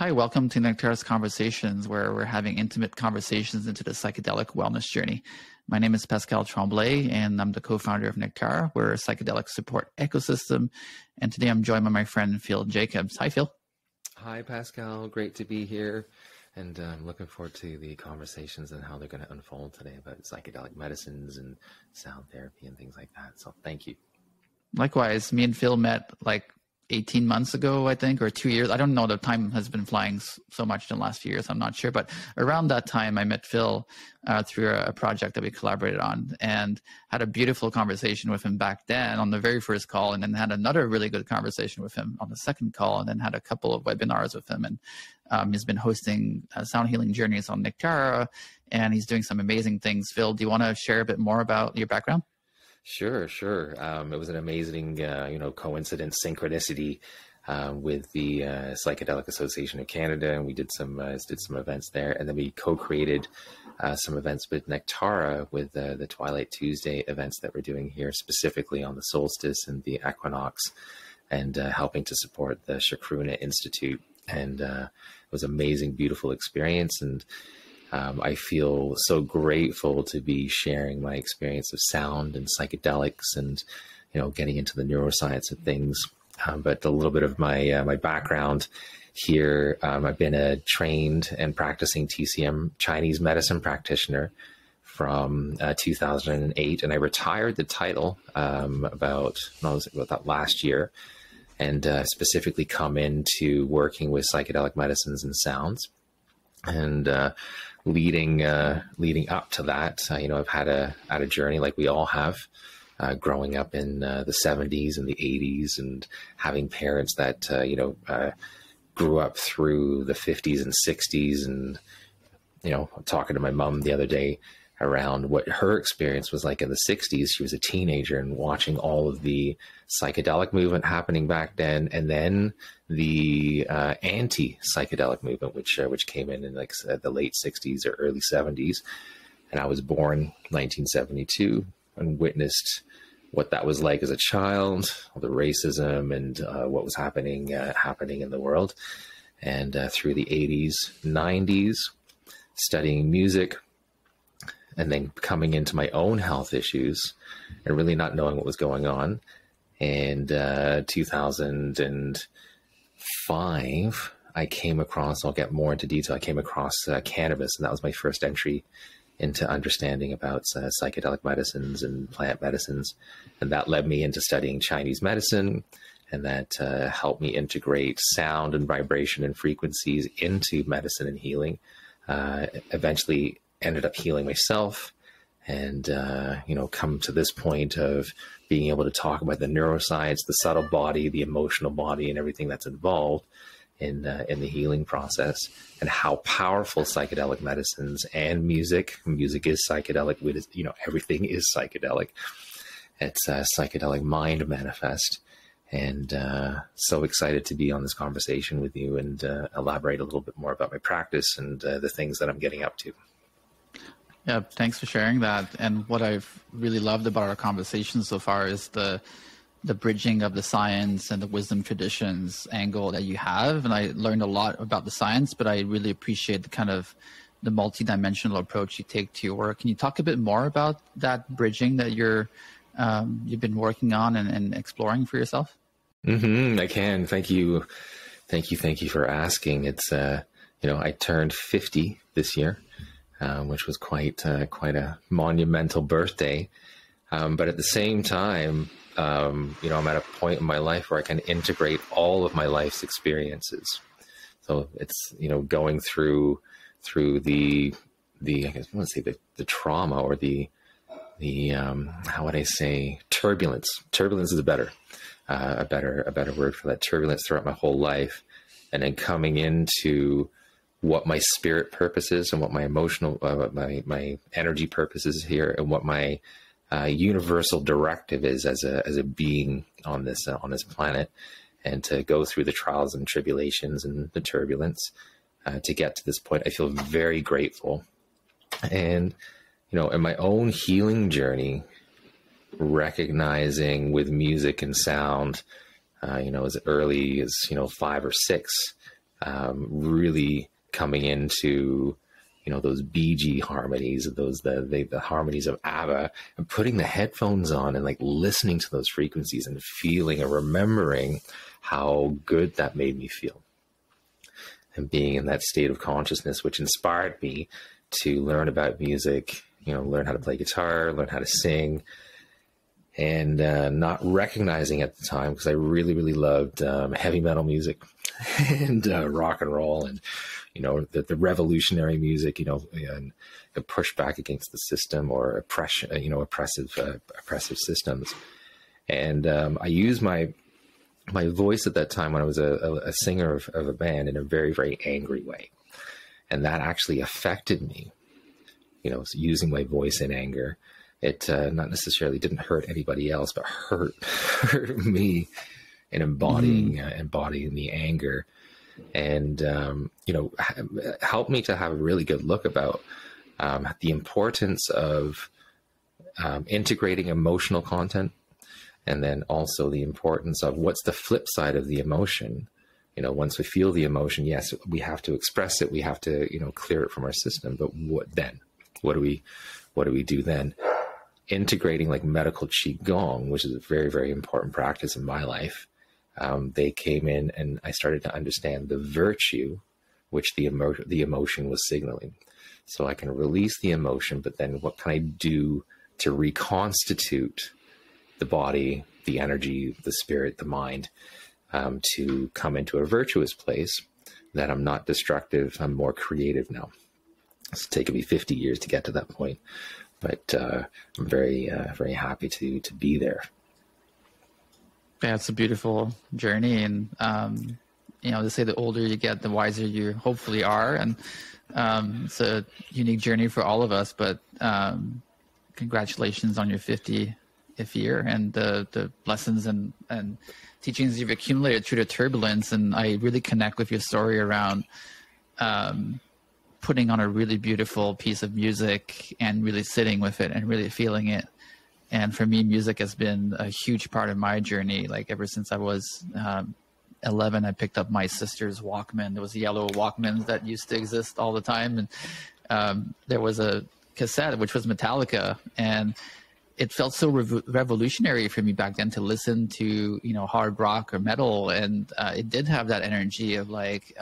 Hi, welcome to Nectar's Conversations, where we're having intimate conversations into the psychedelic wellness journey. My name is Pascal Tremblay, and I'm the co-founder of Nectar. We're a psychedelic support ecosystem, and today I'm joined by my friend Phil Jacobs. Hi, Phil. Hi, Pascal. Great to be here, and I'm looking forward to the conversations and how they're going to unfold today about psychedelic medicines and sound therapy and things like that. So thank you. Likewise, me and Phil met like 18 months ago, I think, or 2 years. I don't know. The time has been flying so much in the last few years. I'm not sure. But around that time, I met Phil through a project that we collaborated on and had a beautiful conversation with him back then on the very first call, and then had another really good conversation with him on the second call, and then had a couple of webinars with him. And he's been hosting sound healing journeys on Nectar, and he's doing some amazing things. Phil, do you want to share a bit more about your background? Sure. It was an amazing, coincidence, synchronicity with the Psychedelic Association of Canada, and we did some events there, and then we co-created some events with Nectara with the Twilight Tuesday events that we're doing here, specifically on the solstice and the equinox, and helping to support the Shakruna Institute. And it was an amazing, beautiful experience, and I feel so grateful to be sharing my experience of sound and psychedelics and, getting into the neuroscience of things. But a little bit of my background here, I've been a trained and practicing TCM Chinese medicine practitioner from 2008, and I retired the title about that last year, and specifically come into working with psychedelic medicines and sounds. And leading up to that, I've had a journey like we all have, growing up in the 70s and the 80s, and having parents that grew up through the 50s and 60s, and talking to my mom the other day around what her experience was like in the 60s. She was a teenager and watching all of the psychedelic movement happening back then, and then the anti-psychedelic movement, which came in like the late 60s or early 70s. And I was born 1972 and witnessed what that was like as a child, all the racism and what was happening in the world. And through the 80s, 90s, studying music, and then coming into my own health issues and really not knowing what was going on. And 2005, I came across, I'll get more into detail, I came across cannabis, and that was my first entry into understanding about psychedelic medicines and plant medicines. And that led me into studying Chinese medicine, and that helped me integrate sound and vibration and frequencies into medicine and healing. Eventually ended up healing myself, and come to this point of being able to talk about the neuroscience, the subtle body, the emotional body, and everything that's involved in the healing process, and how powerful psychedelic medicines and music is psychedelic. Everything is psychedelic. It's a psychedelic mind manifest. And so excited to be on this conversation with you and elaborate a little bit more about my practice and the things that I'm getting up to. Yeah, thanks for sharing that. And what I've really loved about our conversation so far is the bridging of the science and the wisdom traditions angle that you have. And I learned a lot about the science, but I really appreciate the multidimensional approach you take to your work. Can you talk a bit more about that bridging that you've been working on and exploring for yourself? I can. Thank you for asking. It's I turned 50 this year. Which was quite a monumental birthday. But at the same time, I'm at a point in my life where I can integrate all of my life's experiences. So it's, going through the I guess I want to say the trauma or the how would I say, turbulence. Turbulence is a better word for that. Turbulence throughout my whole life, and then coming into what my spirit purpose is and what my emotional, my energy purpose is here, and what my universal directive is as a being on this planet, and to go through the trials and tribulations and the turbulence to get to this point. I feel very grateful. And, in my own healing journey, recognizing with music and sound, as early as, 5 or 6, really coming into, those Bee Gee harmonies, the harmonies of ABBA, and putting the headphones on and like listening to those frequencies and feeling and remembering how good that made me feel. And being in that state of consciousness, which inspired me to learn about music, learn how to play guitar, learn how to sing, and not recognizing at the time, because I really, really loved heavy metal music and rock and roll, and the revolutionary music, and the pushback against the system or oppression, oppressive systems. And I used my voice at that time when I was a singer of a band in a very, very angry way, and that actually affected me. Using my voice in anger, it not necessarily didn't hurt anybody else, but hurt me in embodying the anger. And, helped me to have a really good look about the importance of integrating emotional content, and then also the importance of what's the flip side of the emotion. Once we feel the emotion, yes, we have to express it. We have to, clear it from our system. But what then? What do we do then? Integrating like medical Qigong, which is a very, very important practice in my life. They came in and I started to understand the virtue which the emotion was signaling. So I can release the emotion, but then what can I do to reconstitute the body, the energy, the spirit, the mind, to come into a virtuous place that I'm not destructive, I'm more creative now. It's taken me 50 years to get to that point, but I'm very, very happy to be there. Yeah, it's a beautiful journey, and they say the older you get, the wiser you hopefully are, and it's a unique journey for all of us. But congratulations on your 50th year and the lessons and teachings you've accumulated through the turbulence. And I really connect with your story around putting on a really beautiful piece of music and really sitting with it and really feeling it. And for me, music has been a huge part of my journey. Like ever since I was 11, I picked up my sister's Walkman. There was yellow Walkmans that used to exist all the time. And there was a cassette, which was Metallica. And it felt so revolutionary for me back then to listen to, hard rock or metal. And it did have that energy of like,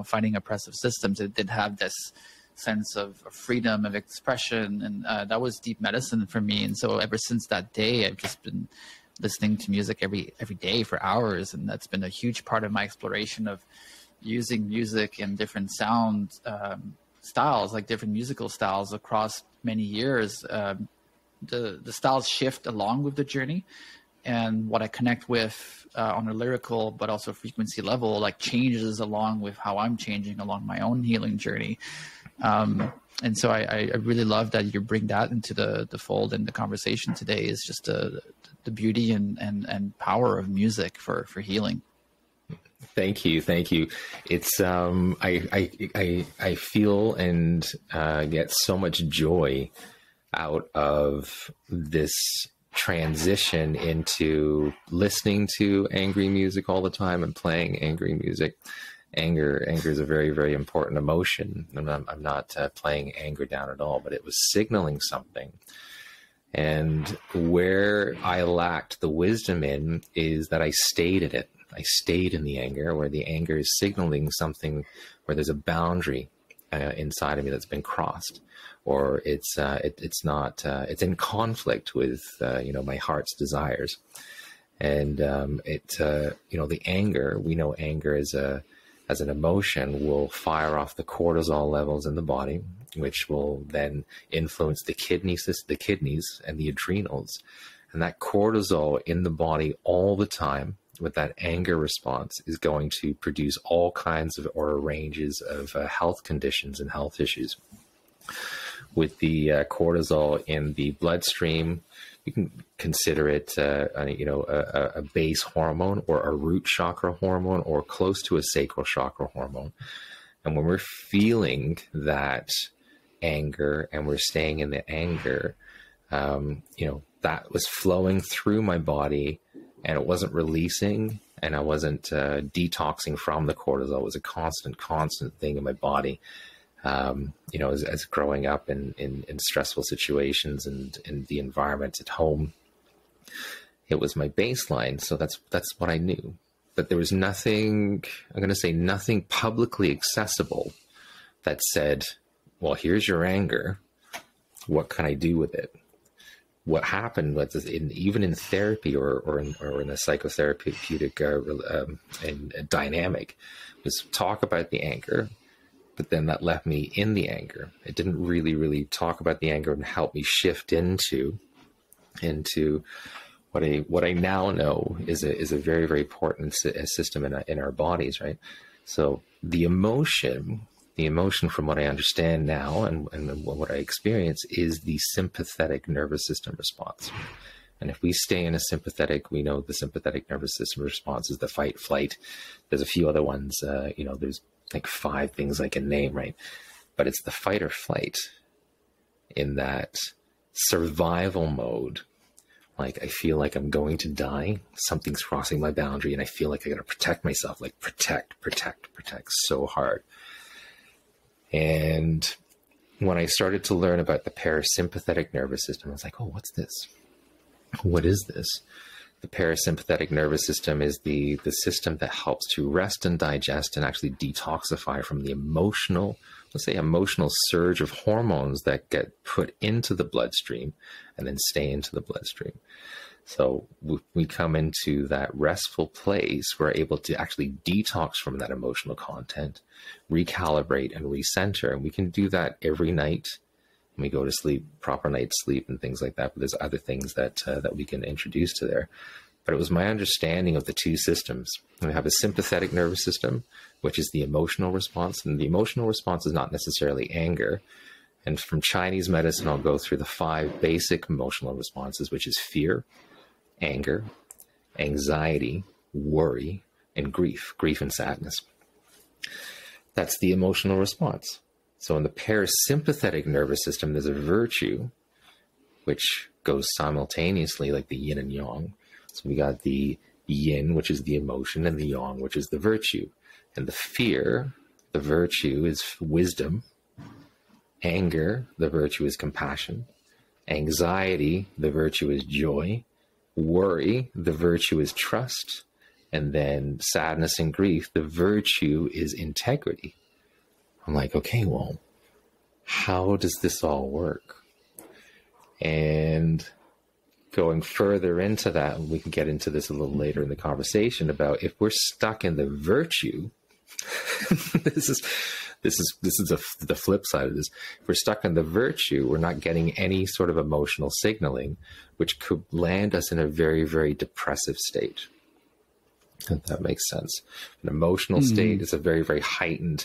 fighting oppressive systems. It did have this sense of freedom of expression. And that was deep medicine for me. And so ever since that day, I've just been listening to music every day for hours. And that's been a huge part of my exploration of using music and different sound styles, like different musical styles across many years. The styles shift along with the journey, and what I connect with on a lyrical but also frequency level like changes along with how I'm changing along my own healing journey. And so I really love that you bring that into the fold, and the conversation today is just the beauty and power of music for healing. Thank you. It's I feel and get so much joy out of this transition into listening to angry music all the time and playing angry music. Anger is a very, very important emotion. I'm not playing anger down at all, but it was signaling something. And where I lacked the wisdom in is that I stayed at it. I stayed in the anger, where the anger is signaling something, where there's a boundary inside of me that's been crossed, or it's in conflict with my heart's desires. And the anger, we know anger as an emotion will fire off the cortisol levels in the body, which will then influence the kidneys and the adrenals. And that cortisol in the body all the time with that anger response is going to produce all kinds of or ranges of health conditions and health issues. With the cortisol in the bloodstream, you can consider it a base hormone or a root chakra hormone or close to a sacral chakra hormone. And when we're feeling that anger and we're staying in the anger, that was flowing through my body and it wasn't releasing, and I wasn't detoxing from the cortisol. It was a constant thing in my body. You know, as growing up in stressful situations and in the environment at home, it was my baseline. So that's what I knew. But there was nothing, I'm going to say nothing publicly accessible that said, well, here's your anger. What can I do with it? What happened was, even in therapy or in a psychotherapeutic dynamic, was talk about the anger, but then that left me in the anger. It didn't really talk about the anger and help me shift into what I now know is a very important system in our bodies, right? So the emotion from what I understand now and what I experience is the sympathetic nervous system response. And if we stay in a sympathetic, we know the sympathetic nervous system response is the fight, flight. There's a few other ones, you know, there's like 5 things I can name, right? But it's the fight or flight in that survival mode. Like, I feel like I'm going to die. Something's crossing my boundary and I feel like I got to protect myself, like protect so hard. And when I started to learn about the parasympathetic nervous system, I was like, oh, what's this? What is this? The parasympathetic nervous system is the system that helps to rest and digest and actually detoxify from the emotional, let's say emotional surge of hormones that get put into the bloodstream and then stay into the bloodstream. So we come into that restful place, we're able to actually detox from that emotional content, recalibrate and recenter. And we can do that every night when we go to sleep, proper night's sleep and things like that. But there's other things that we can introduce to there. But it was my understanding of the 2 systems. We have a sympathetic nervous system, which is the emotional response. And the emotional response is not necessarily anger. And from Chinese medicine, I'll go through the 5 basic emotional responses, which is fear, anger, anxiety, worry, and grief and sadness. That's the emotional response. So in the parasympathetic nervous system, there's a virtue which goes simultaneously, like the yin and yang. So we got the yin, which is the emotion, and the yang, which is the virtue. And the fear, the virtue is wisdom. Anger, the virtue is compassion. Anxiety, the virtue is joy. Worry, the virtue is trust. And then sadness and grief, the virtue is integrity. I'm like, okay, well, how does this all work? And going further into that, we can get into this a little later in the conversation about if we're stuck in the virtue, this is the flip side of this. If we're stuck in the virtue, we're not getting any sort of emotional signaling, which could land us in a very depressive state. If that makes sense. An emotional state is a very heightened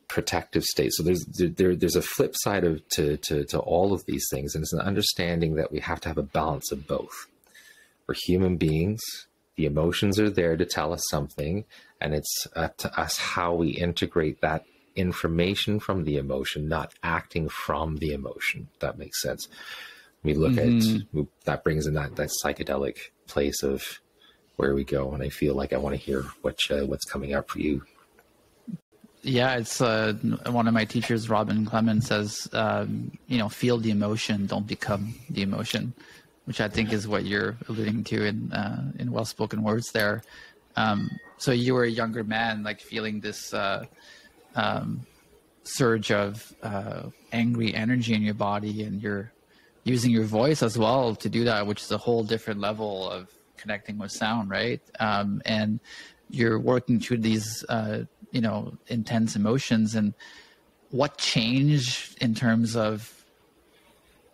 protective state. So there's a flip side to all of these things, and it's an understanding that we have to have a balance of both. We're human beings. The emotions are there to tell us something, and it's up to us how we integrate that information from the emotion, not acting from the emotion. If that makes sense. We look at that brings in that psychedelic place of where we go, and I feel like I want to hear what's coming up for you. Yeah, it's one of my teachers, Robin Clemens, says, feel the emotion, don't become the emotion, which I think is what you're alluding to in well-spoken words there. So you were a younger man, like feeling this surge of angry energy in your body, and you're using your voice as well to do that, which is a whole different level of connecting with sound, right? And you're working through these intense emotions. And what changed in terms of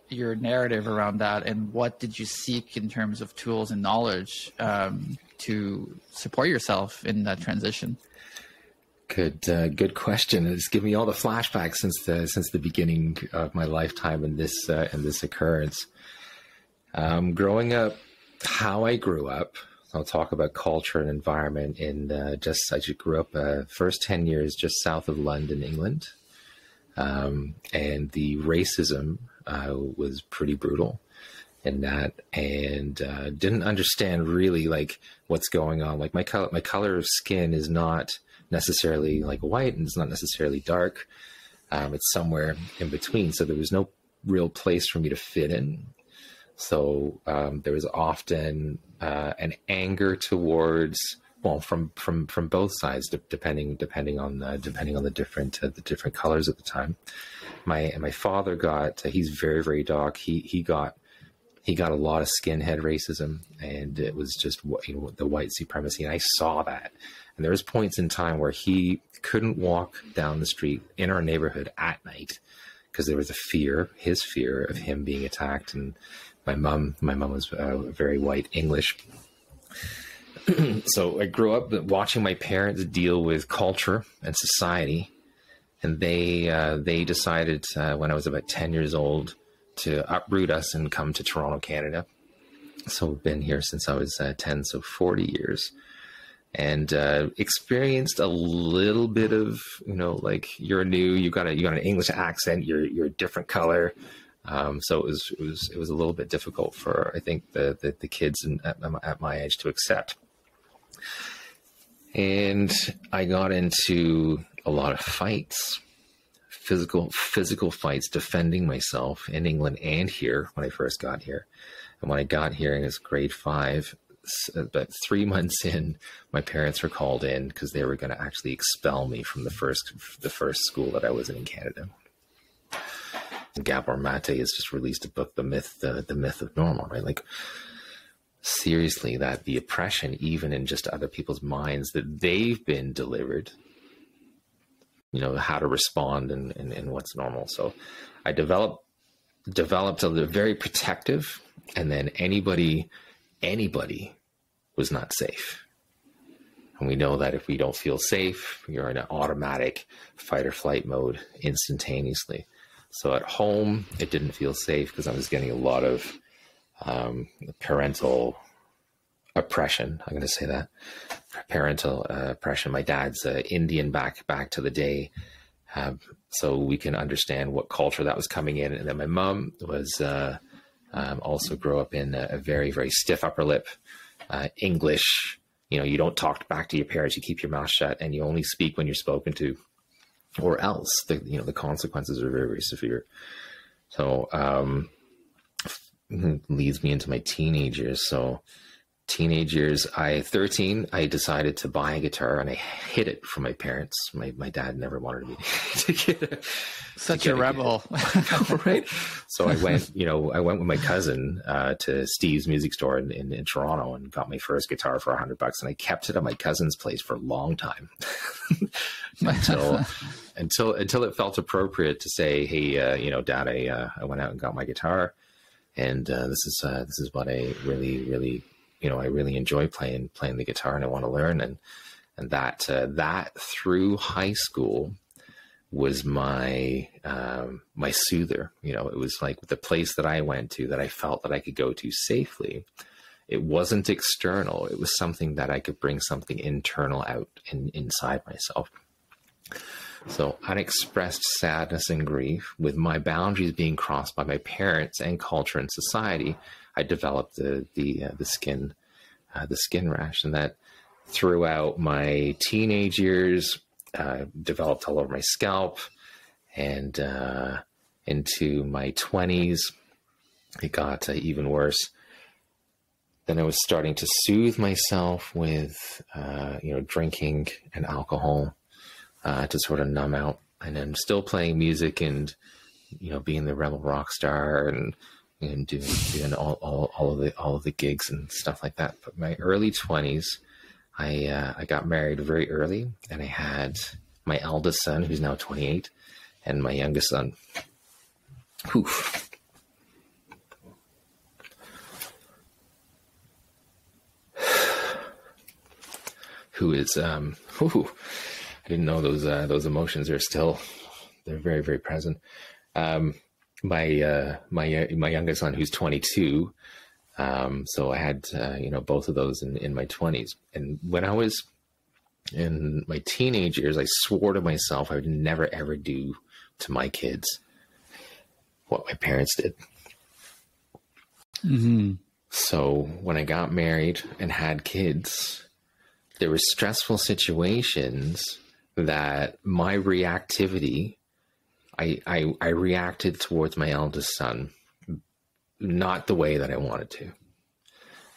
your narrative around that, and what did you seek in terms of tools and knowledge to support yourself in that transition? Good question. It's given me all the flashbacks since the beginning of my lifetime in this occurrence. Growing up, how I grew up, I'll talk about culture and environment. I just grew up first 10 years just south of London, England. And the racism was pretty brutal. in that, and didn't understand really like what's going on. Like my color of skin is not necessarily like white, and it's not necessarily dark. It's somewhere in between. So there was no real place for me to fit in. So there was often an anger towards, well, from both sides, depending on the different colors at the time. My father got, he's very, very dark. He got a lot of skinhead racism, and it was just, you know, the white supremacy. And I saw that. And there was points in time where he couldn't walk down the street in our neighborhood at night because there was his fear of him being attacked. And my mom was very white English. So I grew up watching my parents deal with culture and society. And they decided when I was about 10 years old to uproot us and come to Toronto, Canada. So I've been here since I was 10, so 40 years. And experienced a little bit of, you know, like you're new, you got an English accent, you're a different color. So it was a little bit difficult for, I think, the kids at my age to accept. And I got into a lot of fights, physical fights, defending myself in England and here when I first got here. And when I got here in grade 5, about 3 months in, my parents were called in because they were going to actually expel me from the first school that I was in Canada. And Gabor Mate has just released a book, The Myth of Normal, right? Like, seriously, that the oppression, even in just other people's minds, that they've been delivered, you know, how to respond and what's normal. So I developed a very protective, and then anybody was not safe. And we know that if we don't feel safe, you're in an automatic fight or flight mode instantaneously. So at home, it didn't feel safe because I was getting a lot of parental oppression. I'm going to say that. Parental oppression. My dad's Indian back to the day. So we can understand what culture that was coming in. And then my mom was also grew up in a very, very stiff upper lip, English. You know, you don't talk back to your parents, you keep your mouth shut, and you only speak when you're spoken to, or else the consequences are very, very severe. So leads me into my teenage years. So teenage years, 13, I decided to buy a guitar, and I hid it from my parents. My dad never wanted me to get such a rebel. Right. So I went with my cousin to Steve's music store in Toronto and got my first guitar for $100, and I kept it at my cousin's place for a long time until it felt appropriate to say, hey, Dad, I went out and got my guitar, and this is what I really I really enjoy playing the guitar, and I want to learn. And that through high school was my soother. You know, it was like the place that I went to that I felt that I could go to safely. It wasn't external. It was something that I could bring something internal out inside myself. So unexpressed sadness and grief, with my boundaries being crossed by my parents and culture and society, I developed the skin rash, and that throughout my teenage years developed all over my scalp, and into my 20s it got even worse. Then I was starting to soothe myself with drinking and alcohol to sort of numb out, and I'm still playing music and being the rebel rock star and doing all of the gigs and stuff like that. But my early 20s, I got married very early, and I had my eldest son, who's now 28, and my youngest son, who is I didn't know those emotions are still, they're very, very present. My youngest son, who's 22. So I had, both of those in my 20s. And when I was in my teenage years, I swore to myself I would never, ever do to my kids what my parents did. Mm-hmm. So when I got married and had kids, there were stressful situations that my reactivity, I reacted towards my eldest son, not the way that I wanted to.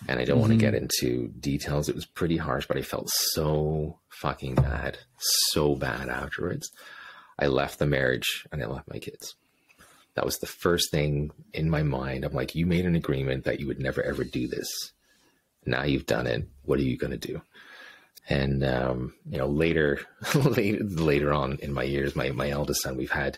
And I don't want to get into details. It was pretty harsh, but I felt so fucking bad, so bad afterwards. I left the marriage and I left my kids. That was the first thing in my mind. I'm like, you made an agreement that you would never, ever do this. Now you've done it. What are you going to do? And, later on in my years, my eldest son, we've had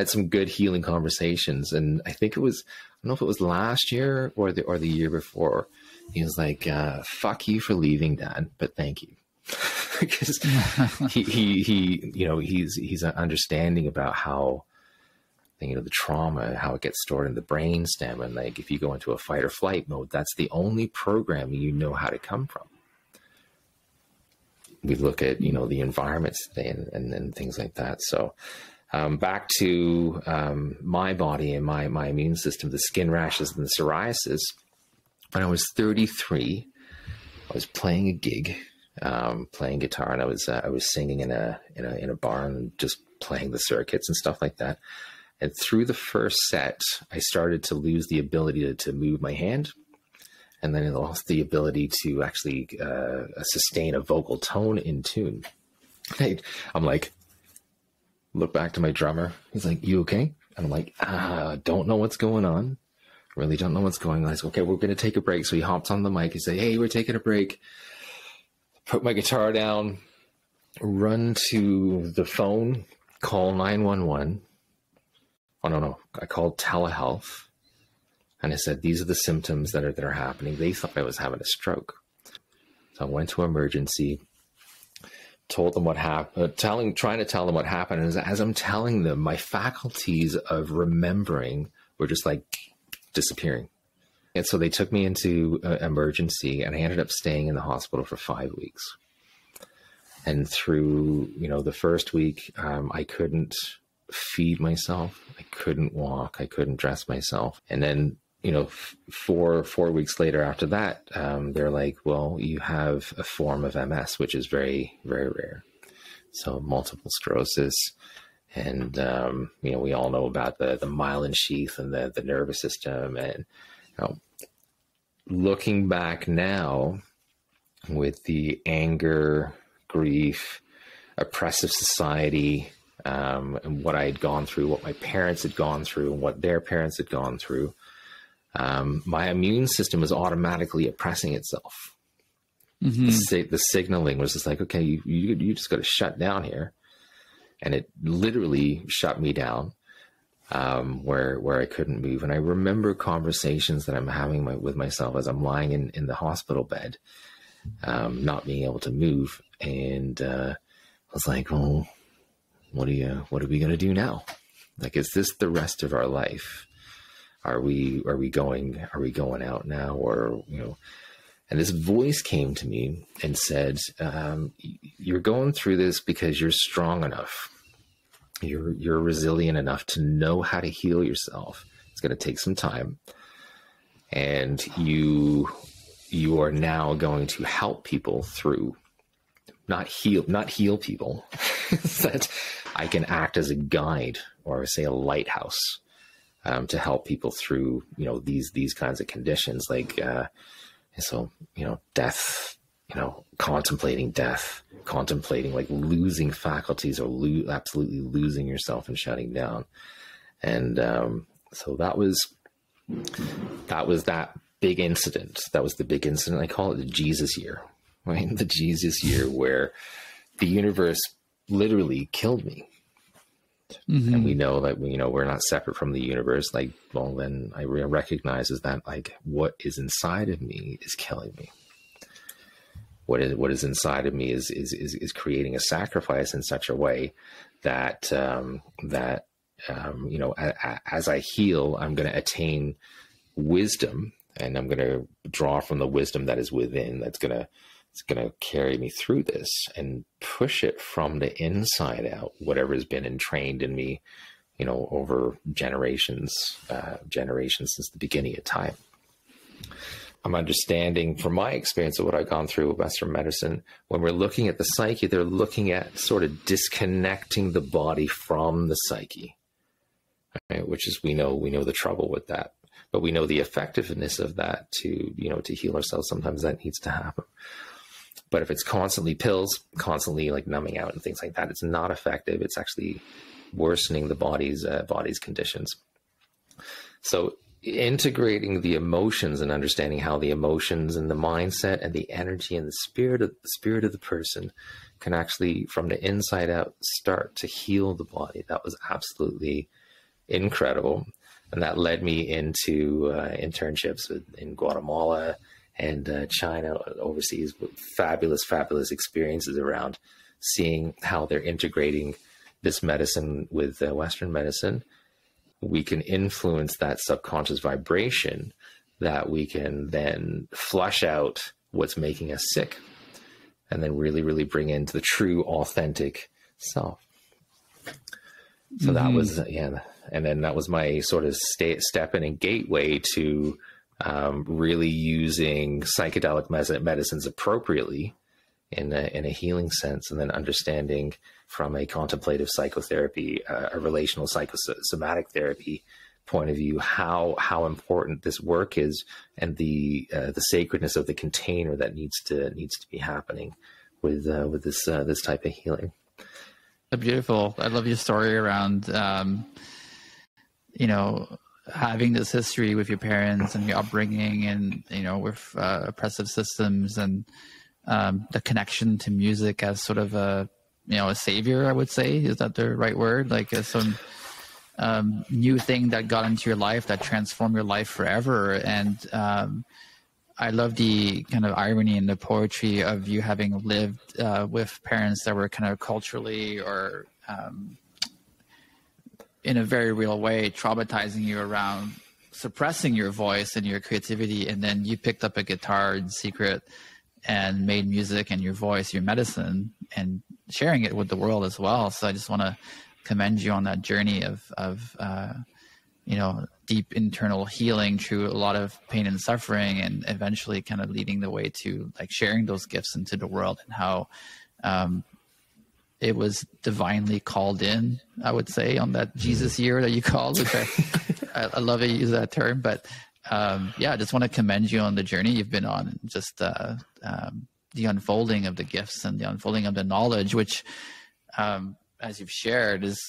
some good healing conversations. And I think I don't know if it was last year or the year before. He was like, fuck you for leaving, Dad, but thank you. Because he's understanding about how, the trauma, how it gets stored in the brain stem. And like, if you go into a fight or flight mode, that's the only programming you know how to come from. We look at, the environments today and things like that. So back to my body and my immune system, the skin rashes and the psoriasis. When I was 33, I was playing a gig, playing guitar, and I was singing in a bar and just playing the circuits and stuff like that. And through the first set, I started to lose the ability to move my hand. And then I lost the ability to actually sustain a vocal tone in tune. I'm like, look back to my drummer. He's like, you okay? And I'm like, don't know what's going on. Really don't know what's going on. I said, okay, we're going to take a break. So he hops on the mic. He said, hey, we're taking a break. Put my guitar down, run to the phone, call 911. Oh, no. I called telehealth. And I said, these are the symptoms that are happening. They thought I was having a stroke. So I went to emergency, told them what happened, trying to tell them what happened. And as I'm telling them, my faculties of remembering were just like disappearing. And so they took me into emergency, and I ended up staying in the hospital for 5 weeks. And through, the first week, I couldn't feed myself. I couldn't walk. I couldn't dress myself. And then, 4 weeks later after that, they're like, well, you have a form of MS, which is very, very rare. So multiple sclerosis. And, we all know about the myelin sheath and the nervous system. And, looking back now with the anger, grief, oppressive society, and what I had gone through, what my parents had gone through, and what their parents had gone through, my immune system was automatically oppressing itself. Mm-hmm. The signaling was just like, okay, you just got to shut down here. And it literally shut me down, where I couldn't move. And I remember conversations that I'm having with myself as I'm lying in the hospital bed, not being able to move. And I was like, oh, what are we going to do now? Like, is this the rest of our life? Are we going out now? Or, and this voice came to me and said, you're going through this because you're strong enough. You're resilient enough to know how to heal yourself. It's going to take some time. And you are now going to help people through, not heal people. That I can act as a guide, or say a lighthouse, to help people through, these kinds of conditions, like, death, contemplating death, contemplating like losing faculties or absolutely losing yourself and shutting down. And, so that was that big incident. That was the big incident. I call it the Jesus year, right? The Jesus year, where the universe literally killed me. Mm-hmm. And we know that, we're not separate from the universe. Like, well, then I recognize that, like, what is inside of me is killing me. What is inside of me is creating a sacrifice in such a way that, as I heal, I'm going to attain wisdom, and I'm going to draw from the wisdom that is within. It's going to carry me through this and push it from the inside out, whatever has been entrained in me, over generations since the beginning of time. I'm understanding from my experience of what I've gone through with Western medicine, when we're looking at the psyche, they're looking at sort of disconnecting the body from the psyche, right? Which is, we know the trouble with that, but we know the effectiveness of that to, to heal ourselves. Sometimes that needs to happen. But if it's constantly pills, constantly like numbing out and things like that, it's not effective. It's actually worsening the body's conditions. So integrating the emotions and understanding how the emotions and the mindset and the energy and the spirit of the person can actually, from the inside out, start to heal the body. That was absolutely incredible. And that led me into internships in Guatemala and China, overseas, with fabulous experiences around seeing how they're integrating this medicine with Western medicine. We can influence that subconscious vibration that we can then flush out what's making us sick, and then really bring into the true, authentic self. So that was, and then that was my sort of step in and gateway to really using psychedelic medicines appropriately in a healing sense, and then understanding from a contemplative psychotherapy, a relational psychosomatic therapy point of view, how important this work is, and the sacredness of the container that needs to be happening with this type of healing. Beautiful. I love your story around having this history with your parents and your upbringing, and with oppressive systems, and the connection to music as sort of a savior, I would say. Is that the right word? Like some new thing that got into your life that transformed your life forever. And I love the kind of irony in the poetry of you having lived with parents that were kind of culturally or in a very real way traumatizing you around suppressing your voice and your creativity, and then you picked up a guitar in secret and made music and your voice, your medicine, and sharing it with the world as well. So I just want to commend you on that journey of deep internal healing through a lot of pain and suffering, and eventually kind of leading the way to like sharing those gifts into the world, and how it was divinely called in, I would say, on that Jesus year that you called, which I love that you use that term. But I just want to commend you on the journey you've been on, and just the unfolding of the gifts and the unfolding of the knowledge, which, as you've shared, is,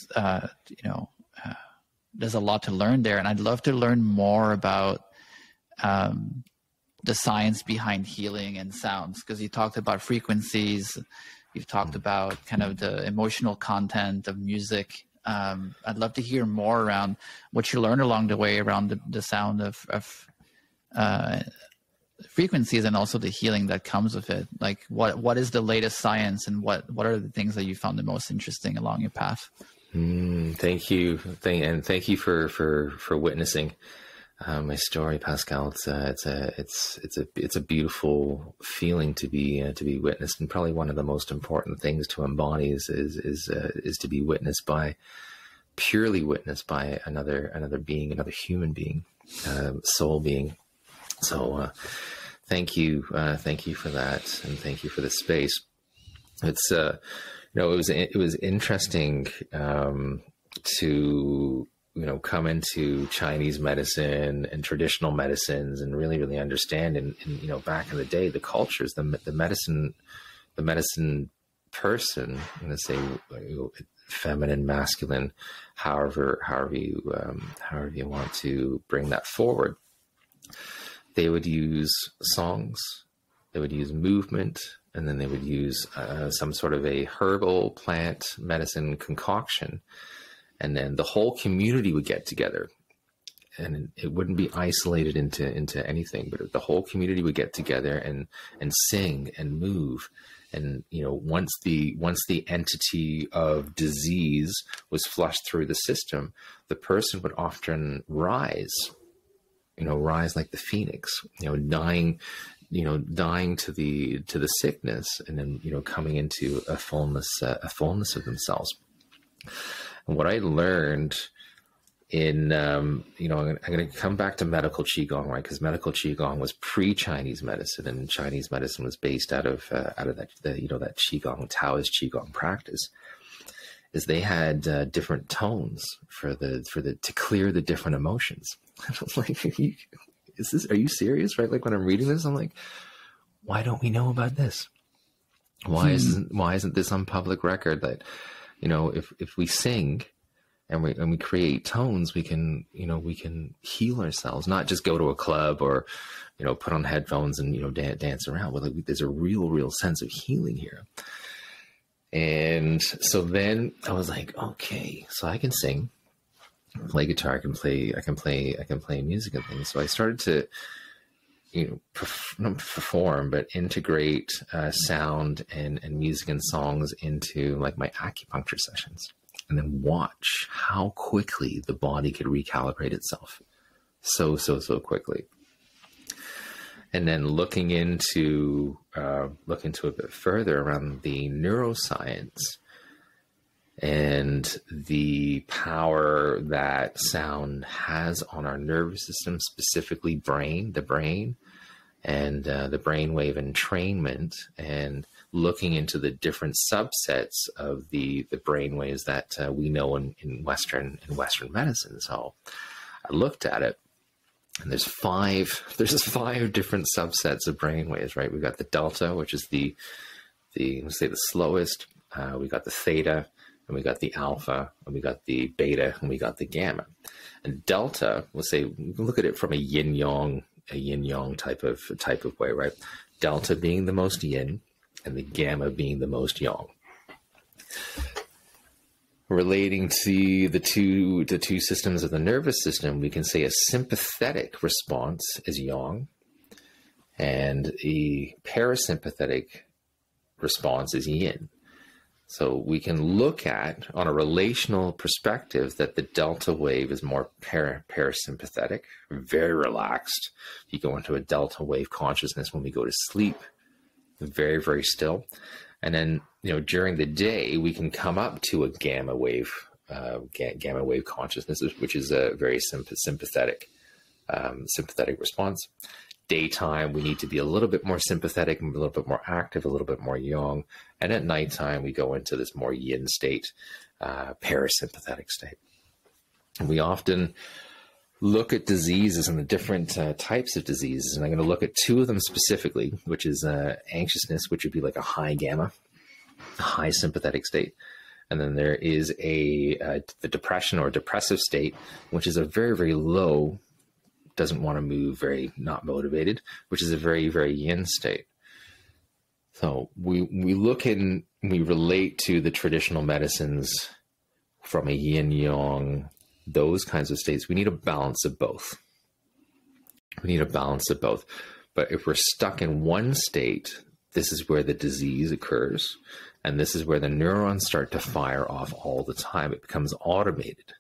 there's a lot to learn there. And I'd love to learn more about the science behind healing and sounds, because you talked about frequencies, you've talked about kind of the emotional content of music. I'd love to hear more around what you learned along the way around the sound of frequencies, and also the healing that comes with it. Like what is the latest science, and what are the things that you found the most interesting along your path? Thank you. Thank you for witnessing my story, Pascal. It's a beautiful feeling to be witnessed, and probably one of the most important things to embody is to be purely witnessed by another being, another human being, soul being. So thank you for that, and thank you for the space. It's it was interesting to come into Chinese medicine and traditional medicines, and really understand, and back in the day, the cultures, the medicine person, I'm going to say feminine, masculine, however you want to bring that forward. They would use songs, they would use movement, and then they would use some sort of a herbal plant medicine concoction. And then the whole community would get together, and it wouldn't be isolated into anything, but the whole community would get together and sing and move. And, once the entity of disease was flushed through the system, the person would often rise like the phoenix, dying to the sickness, and then, coming into a fullness of themselves. And what I learned in, you know, I'm going to come back to medical Qigong, right? Because medical Qigong was pre-Chinese medicine, and Chinese medicine was based out of that, you know, that Qigong, Taoist Qigong practice. Is they had different tones to clear the different emotions. I was like, are you serious? Right? Like when I'm reading this, I'm like, why don't we know about this? Why isn't this on public record that, you know, if we sing and we create tones, we can heal ourselves, not just go to a club or, you know, put on headphones and, you know, dance around. But like, there's a real sense of healing here. And so then I was like, okay, so I can sing, play guitar, I can play music and things. So I started to, you know, not perform, but integrate sound and music and songs into like my acupuncture sessions, and then watch how quickly the body could recalibrate itself. So quickly. And then looking into a bit further around the neuroscience and the power that sound has on our nervous system, specifically the brain, and the brainwave entrainment, and looking into the different subsets of the brainwaves that we know in Western medicine. So I looked at it. And there's five different subsets of brainwaves, right? We've got the delta, which is let's say the slowest. We got the theta, and we got the alpha, and we got the beta, and we got the gamma. And delta, let's say, we can look at it from a yin yang type of way, right? Delta being the most yin, and the gamma being the most yang. Relating to the two systems of the nervous system, we can say a sympathetic response is yang, and a parasympathetic response is yin. So we can look at, on a relational perspective, that the delta wave is more parasympathetic, very relaxed. You go into a delta wave consciousness when we go to sleep, very, very still. And then, you know, during the day, we can come up to a gamma wave consciousness, which is a very sympathetic response. Daytime, we need to be a little bit more sympathetic, and a little bit more active, a little bit more yang. And at nighttime, we go into this more yin state, parasympathetic state. And we often look at diseases and the different types of diseases. And I'm going to look at two of them specifically, which is anxiousness, which would be like a high gamma, a high sympathetic state. And then there is the depression or depressive state, which is a very, very low, doesn't want to move, very not motivated, which is a very, very yin state. So we look and we relate to the traditional medicines from a yin yang, those kinds of states. We need a balance of both. But if we're stuck in one state, this is where the disease occurs. And this is where the neurons start to fire off all the time. It becomes automated.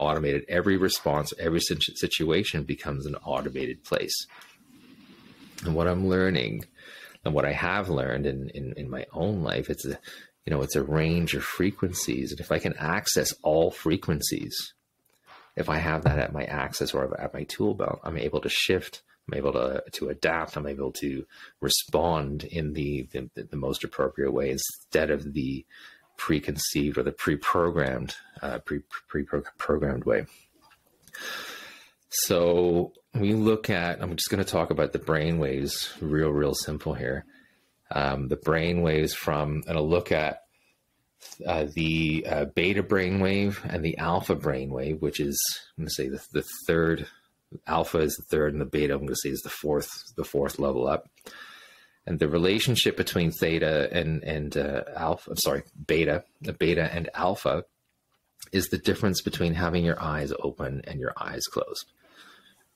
Every response, every situation becomes an automated place. And what I'm learning, and what I have learned in my own life, it's a range of frequencies. And if I can access all frequencies, if I have that at my access or at my tool belt, I'm able to shift, I'm able to adapt, I'm able to respond in the most appropriate way, instead of the preconceived or the pre-programmed way. So we look at, I'm just going to talk about the brain waves real simple here. The brain waves and I'll look at the beta brainwave and the alpha brainwave, which is, I'm going to say the third. Alpha is the third, and the beta, I'm going to say, is the fourth level up. And the relationship between theta and beta and alpha is the difference between having your eyes open and your eyes closed.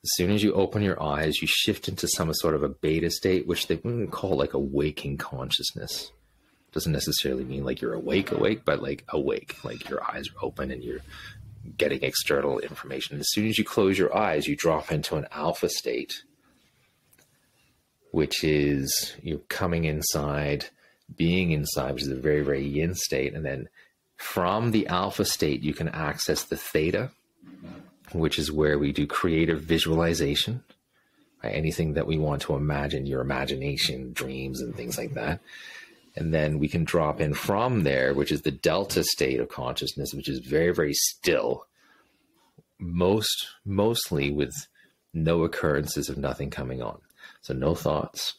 As soon as you open your eyes, you shift into some sort of a beta state, which they wouldn't call like a waking consciousness. Doesn't necessarily mean like you're awake, but like awake, like your eyes are open and you're getting external information. As soon as you close your eyes, you drop into an alpha state, which is you coming inside, being inside, which is a very, very yin state. And then from the alpha state, you can access the theta, which is where we do creative visualization, right? Anything that we want to imagine, your imagination, dreams, and things like that. And then we can drop in from there, which is the delta state of consciousness, which is very, very still, mostly with no occurrences of nothing coming on. So no thoughts,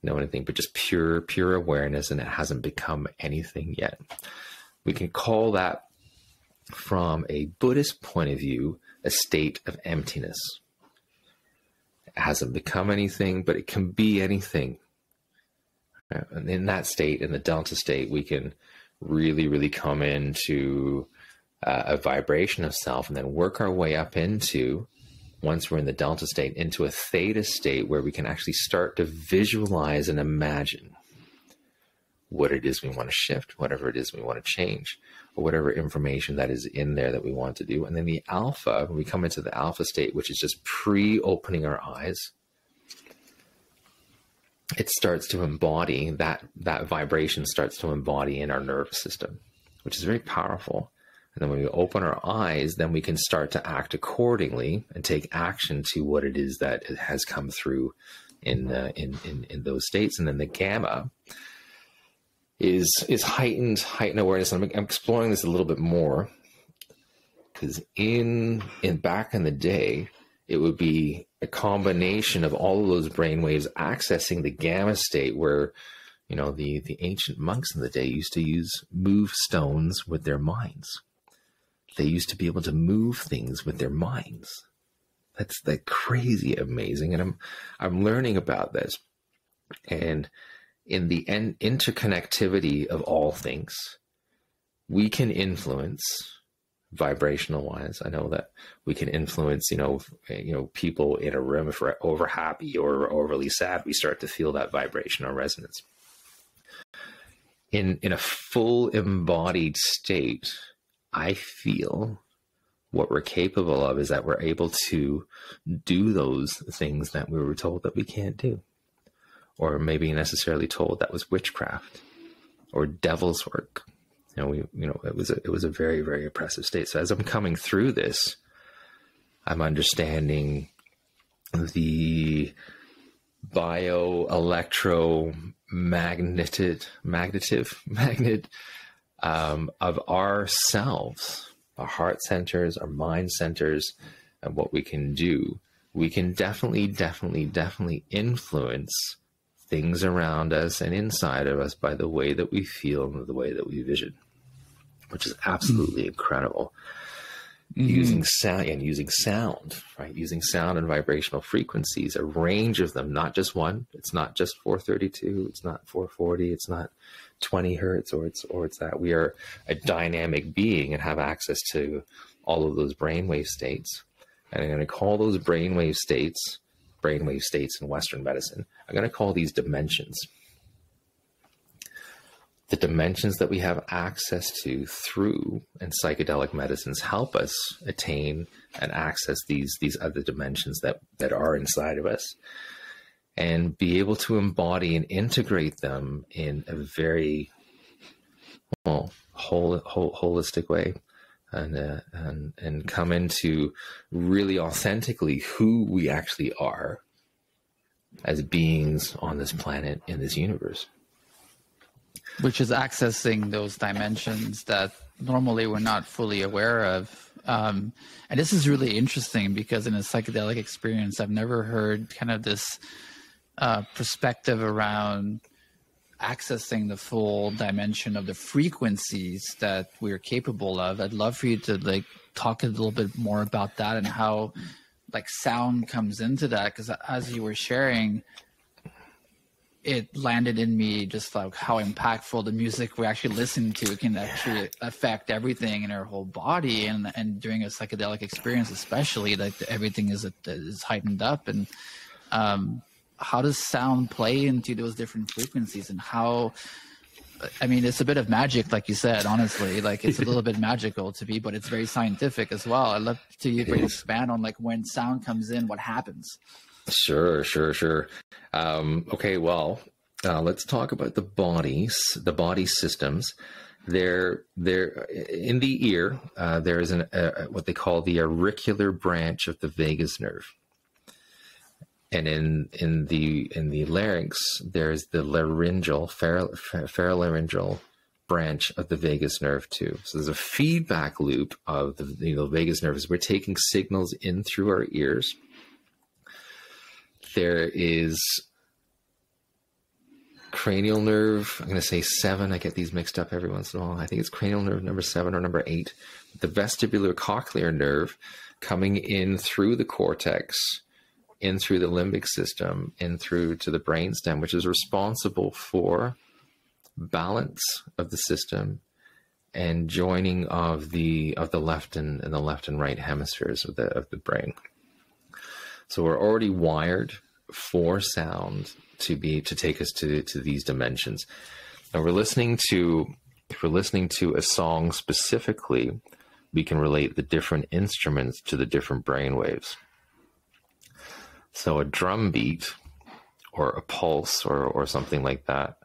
no anything, but just pure awareness, and it hasn't become anything yet. We can call that, from a Buddhist point of view, a state of emptiness. It hasn't become anything, but it can be anything. And in that state, in the delta state, we can really come into a vibration of self, and then work our way up into, once we're in the delta state, into a theta state where we can actually start to visualize and imagine what it is we want to shift, whatever it is we want to change, or whatever information that is in there that we want to do. And then the alpha, when we come into the alpha state, which is just pre-opening our eyes, it starts to embody, that vibration starts to embody in our nervous system, which is very powerful. And then when we open our eyes, then we can start to act accordingly and take action to what it is that has come through in those states. And then the gamma is heightened awareness. And I'm exploring this a little bit more, because back in the day, it would be a combination of all of those brain waves accessing the gamma state, where, you know, the ancient monks in the day used to move stones with their minds. They used to be able to move things with their minds. That's like crazy amazing. And I'm learning about this. And in the interconnectivity of all things, we can influence, vibrational wise. I know that we can influence, people in a room. If we're over happy or overly sad, we start to feel that vibration or resonance. In a full embodied state, I feel what we're capable of is that we're able to do those things that we were told that we can't do, or maybe necessarily told that was witchcraft or devil's work. It was a very, very oppressive state. So as I'm coming through this, I'm understanding the magnet of ourselves, our heart centers, our mind centers, and what we can do. We can definitely influence things around us and inside of us by the way that we feel and the way that we vision, which is absolutely incredible. Using sound, right? Using sound and vibrational frequencies, a range of them, not just one. It's not just 432. It's not 440. It's not 20 hertz, or it's that. We are a dynamic being and have access to all of those brainwave states. And I'm going to call those brainwave states in Western medicine. I'm going to call these dimensions. The dimensions that we have access to through, and psychedelic medicines help us attain and access these other dimensions that are inside of us, and be able to embody and integrate them in a very holistic way, and come into really authentically who we actually are as beings on this planet, in this universe. Which is accessing those dimensions that normally we're not fully aware of. And this is really interesting, because in a psychedelic experience, I've never heard kind of this perspective around accessing the full dimension of the frequencies that we're capable of. I'd love for you to talk a little bit more about that, and how sound comes into that, because as you were sharing, it landed in me just how impactful the music we're actually listening to can actually affect everything in our whole body, and during a psychedelic experience especially, everything is heightened up. And how does sound play into those different frequencies, and how, it's a bit of magic, like you said, honestly, it's a little bit magical to me, but it's very scientific as well. I'd love to you to expand on when sound comes in, what happens. Sure. Okay, well, let's talk about the body systems. There in the ear, there is what they call the auricular branch of the vagus nerve. And in the larynx, there's the laryngeal, pharyngeal branch of the vagus nerve too. So there's a feedback loop of the vagus nerve as we're taking signals in through our ears. There is cranial nerve, I'm going to say 7. I get these mixed up every once in a while. I think it's cranial nerve number 7 or number 8. The vestibular cochlear nerve coming in through the cortex, in through the limbic system, in through to the brainstem, which is responsible for balance of the system and joining of the left and the left and right hemispheres of the brain. So we're already wired for sound to take us to these dimensions. Now if we're listening to a song specifically, we can relate the different instruments to the different brain waves. So a drum beat or a pulse or something like that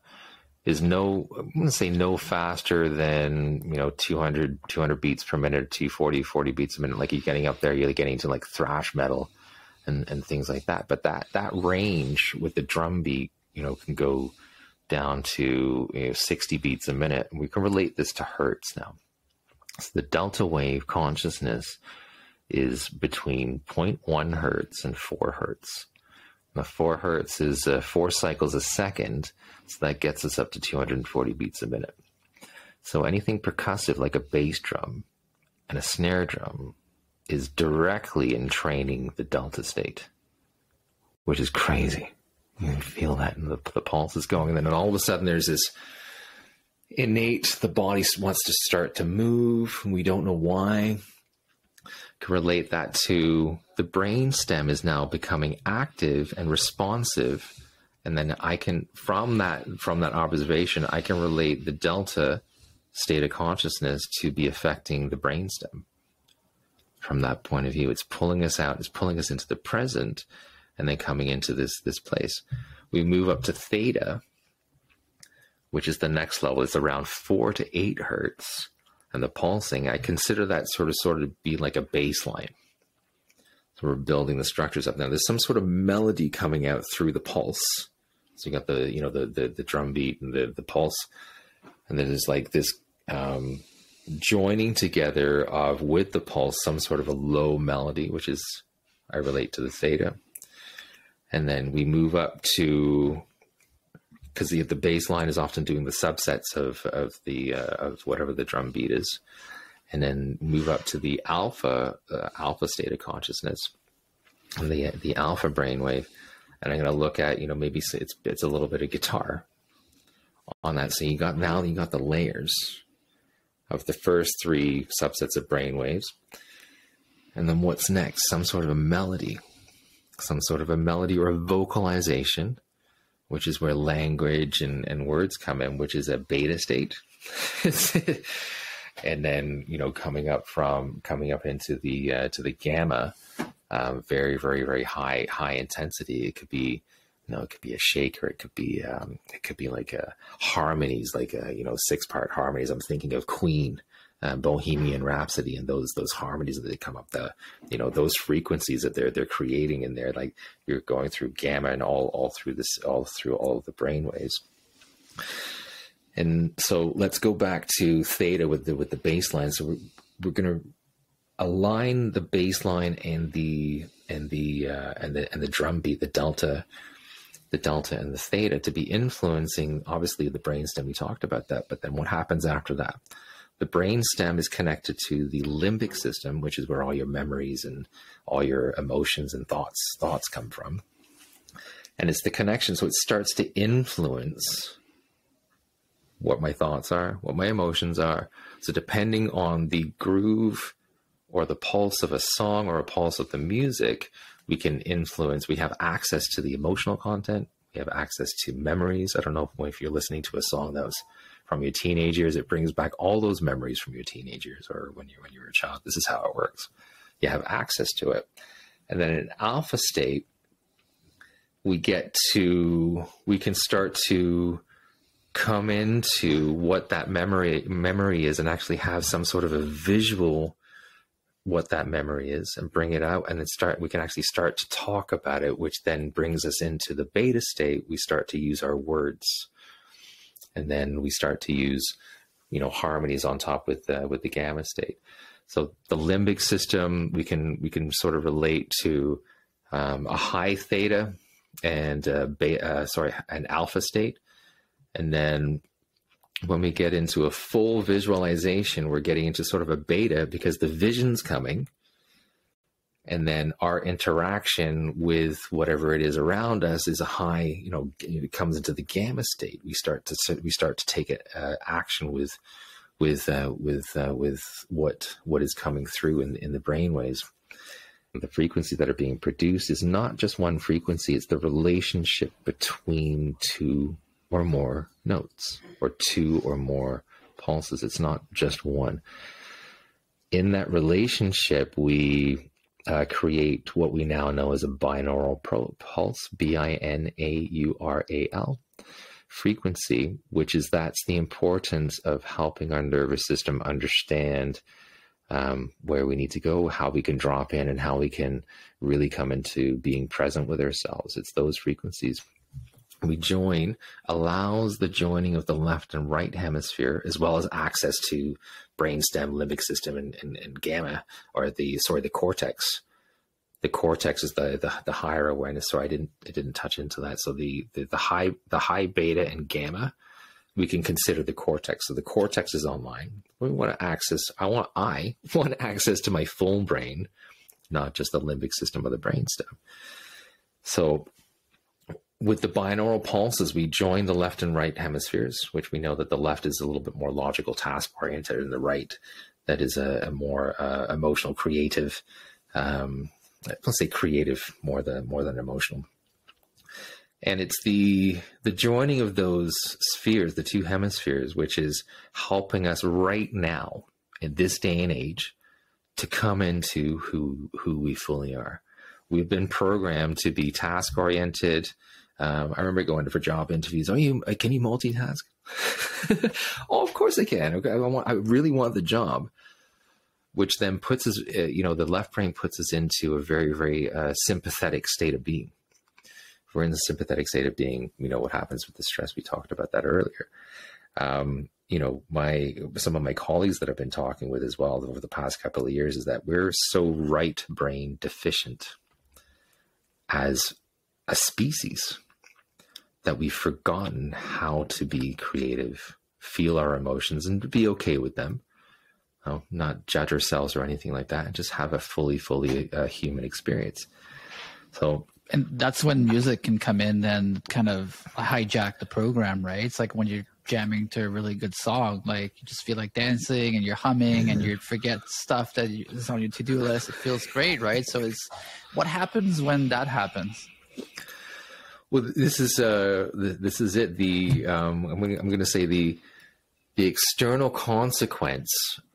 is I'm going to say no faster than, 200 beats per minute, 240, 40 beats a minute. Like you're getting up there, you're getting to like thrash metal and things like that. But that range with the drum beat, can go down to 60 beats a minute. And we can relate this to hertz now. So the delta wave consciousness is between 0.1 hertz and 4 hertz. Now 4 hertz is 4 cycles a second, so that gets us up to 240 beats a minute. So anything percussive like a bass drum and a snare drum is directly entraining the delta state, which is crazy. You can feel that, and the pulse is going, and then all of a sudden there's this innate, the body wants to start to move, and we don't know why. Can relate that to the brain stem is now becoming active and responsive, and then I can from that observation I can relate the delta state of consciousness to be affecting the brain stem. From that point of view, it's pulling us out, it's pulling us into the present, and then coming into this place. We move up to theta, which is the next level. It's around 4 to 8 hertz. And the pulsing, I consider that sort of be like a baseline. So we're building the structures up. Now there's some sort of melody coming out through the pulse. So you got the drum beat and the pulse. And then there's like this joining together with the pulse, some sort of a low melody, which is, I relate to the theta. And then we move up to, because the bass line is often doing the subsets of whatever the drum beat is, and then move up to the alpha state of consciousness, and the alpha brainwave, and I'm going to look at maybe it's a little bit of guitar on that. So you got the layers of the first 3 subsets of brainwaves, and then what's next? Some sort of a melody or a vocalization, which is where language and words come in, which is a beta state. And then, coming up into the gamma, very, very, very high intensity. It could be, it could be a shaker. It could be like harmonies, like 6-part harmonies. I'm thinking of Queen, Bohemian Rhapsody, and those harmonies that they come up, those frequencies that they're creating in there, like you're going through gamma and all through all of the brain waves. And so let's go back to theta with the bass line. So we're going to align the bass line and the drum beat, the delta and the theta, to be influencing obviously the brainstem. We talked about that, but then what happens after that? The brainstem is connected to the limbic system, which is where all your memories and all your emotions and thoughts come from. And it's the connection. So it starts to influence what my thoughts are, what my emotions are. So depending on the groove or the pulse of a song or a pulse of the music, we have access to the emotional content. We have access to memories. I don't know if you're listening to a song that was from your teenage years, it brings back all those memories from your teenage years or when you were a child. This is how it works. You have access to it. And then in alpha state, we can start to come into what that memory is and actually have some sort of a visual what that memory is and bring it out, and then we can actually start to talk about it, which then brings us into the beta state. We start to use our words, and then we start to use, harmonies on top with the gamma state. So the limbic system, we can sort of relate to a high theta and an alpha state. And then when we get into a full visualization, we're getting into sort of a beta, because the vision's coming. And then our interaction with whatever it is around us is a high, it comes into the gamma state. We start to take action with what is coming through in the brainwaves. The frequencies that are being produced is not just one frequency, it's the relationship between two or more notes or two or more pulses. It's not just one. In that relationship, we create what we now know as a binaural pulse, binaural frequency, that's the importance of helping our nervous system understand where we need to go, how we can drop in, and how we can really come into being present with ourselves. It's those frequencies we join, allows the joining of the left and right hemisphere, as well as access to brainstem, limbic system, and gamma, or the cortex. The cortex is the higher awareness. So I didn't touch into that. So the high beta and gamma, we can consider the cortex. So the cortex is online. I want access to my full brain, not just the limbic system or the brainstem. So with the binaural pulses, we join the left and right hemispheres, which we know that the left is a little bit more logical, task oriented, and the right, that is a more emotional, creative. Let's say creative more than emotional. And it's the joining of those spheres, the two hemispheres, which is helping us right now in this day and age to come into who we fully are. We've been programmed to be task oriented. I remember going for job interviews. Can you multitask? Oh, of course I can. Okay, I really want the job, which then puts us, the left brain puts us into a very, very sympathetic state of being. If we're in the sympathetic state of being, what happens with the stress. We talked about that earlier. Some of my colleagues that I've been talking with as well over the past couple of years is that we're so right brain deficient as a species that we've forgotten how to be creative, feel our emotions, and to be okay with them. Not judge ourselves or anything like that, and just have a fully human experience. And that's when music can come in and kind of hijack the program, right? It's like when you're jamming to a really good song, like you just feel like dancing and you're humming and you forget stuff that is on your to-do list. It feels great, right? So what happens when that happens? Well, this is it. I'm going to say the external consequence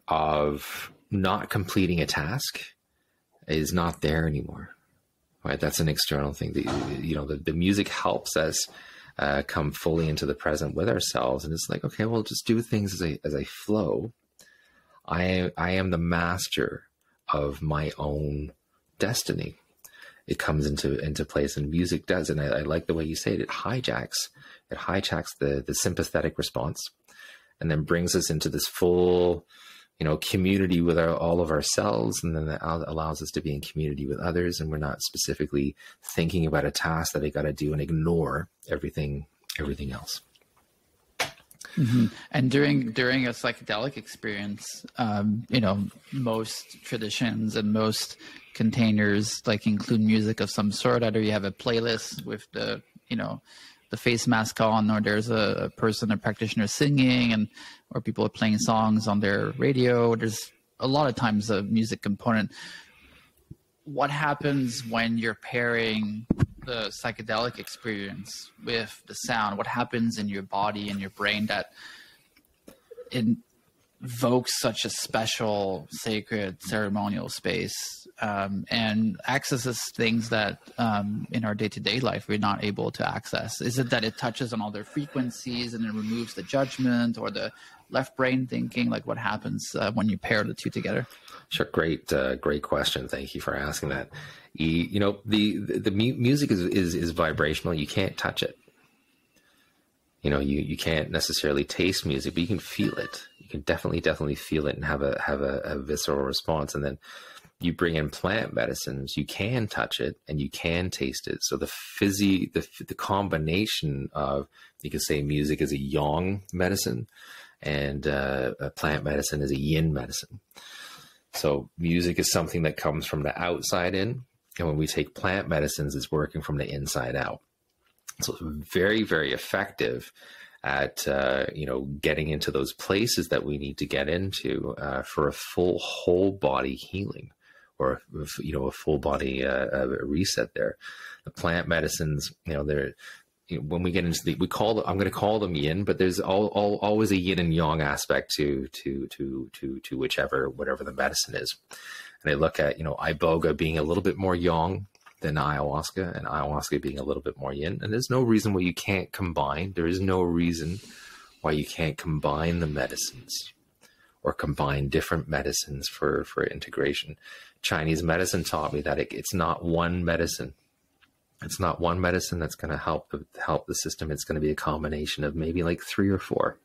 of not completing a task is not there anymore. Right? That's an external thing. The music helps us come fully into the present with ourselves, and it's like, okay, well, just do things as I flow. I am the master of my own destiny. It comes into place, and music does. And I like the way you say it. It hijacks the sympathetic response, and then brings us into this full, community with all of ourselves. And then that allows us to be in community with others. And we're not specifically thinking about a task that I got to do and ignore everything else. Mm-hmm. And during a psychedelic experience, most traditions and most containers include music of some sort. Either you have a playlist with the face mask on, or there's a practitioner singing, or people are playing songs on their radio. There's a lot of times a music component. What happens when you're pairing the psychedelic experience with the sound? What happens in your body and your brain that evokes such a special, sacred, ceremonial space, and accesses things that in our day-to-day life we're not able to access? Is it that it touches on other frequencies and it removes the judgment or the left brain thinking? Like, what happens when you pair the two together? Sure. Great question. Thank you for asking that. The music is vibrational. You can't touch it. You can't necessarily taste music, but you can feel it. You can definitely feel it and have a visceral response. And then you bring in plant medicines, you can touch it and you can taste it. So the combination of, you could say music is a yang medicine and a plant medicine is a yin medicine. So music is something that comes from the outside in. And when we take plant medicines, it's working from the inside out. So it's very, very effective at, getting into those places that we need to get into for a full whole body healing, or, a full body reset there. The plant medicines, they're, when we get into I'm going to call them yin, but there's always a yin and yang aspect to whatever the medicine is. And I look at, iboga being a little bit more yang than ayahuasca, and ayahuasca being a little bit more yin. And there's no reason why you can't combine. There is no reason why you can't combine the medicines or combine different medicines for integration. Chinese medicine taught me that it's not one medicine. It's not one medicine that's going to help the system. It's going to be a combination of maybe like 3 or 4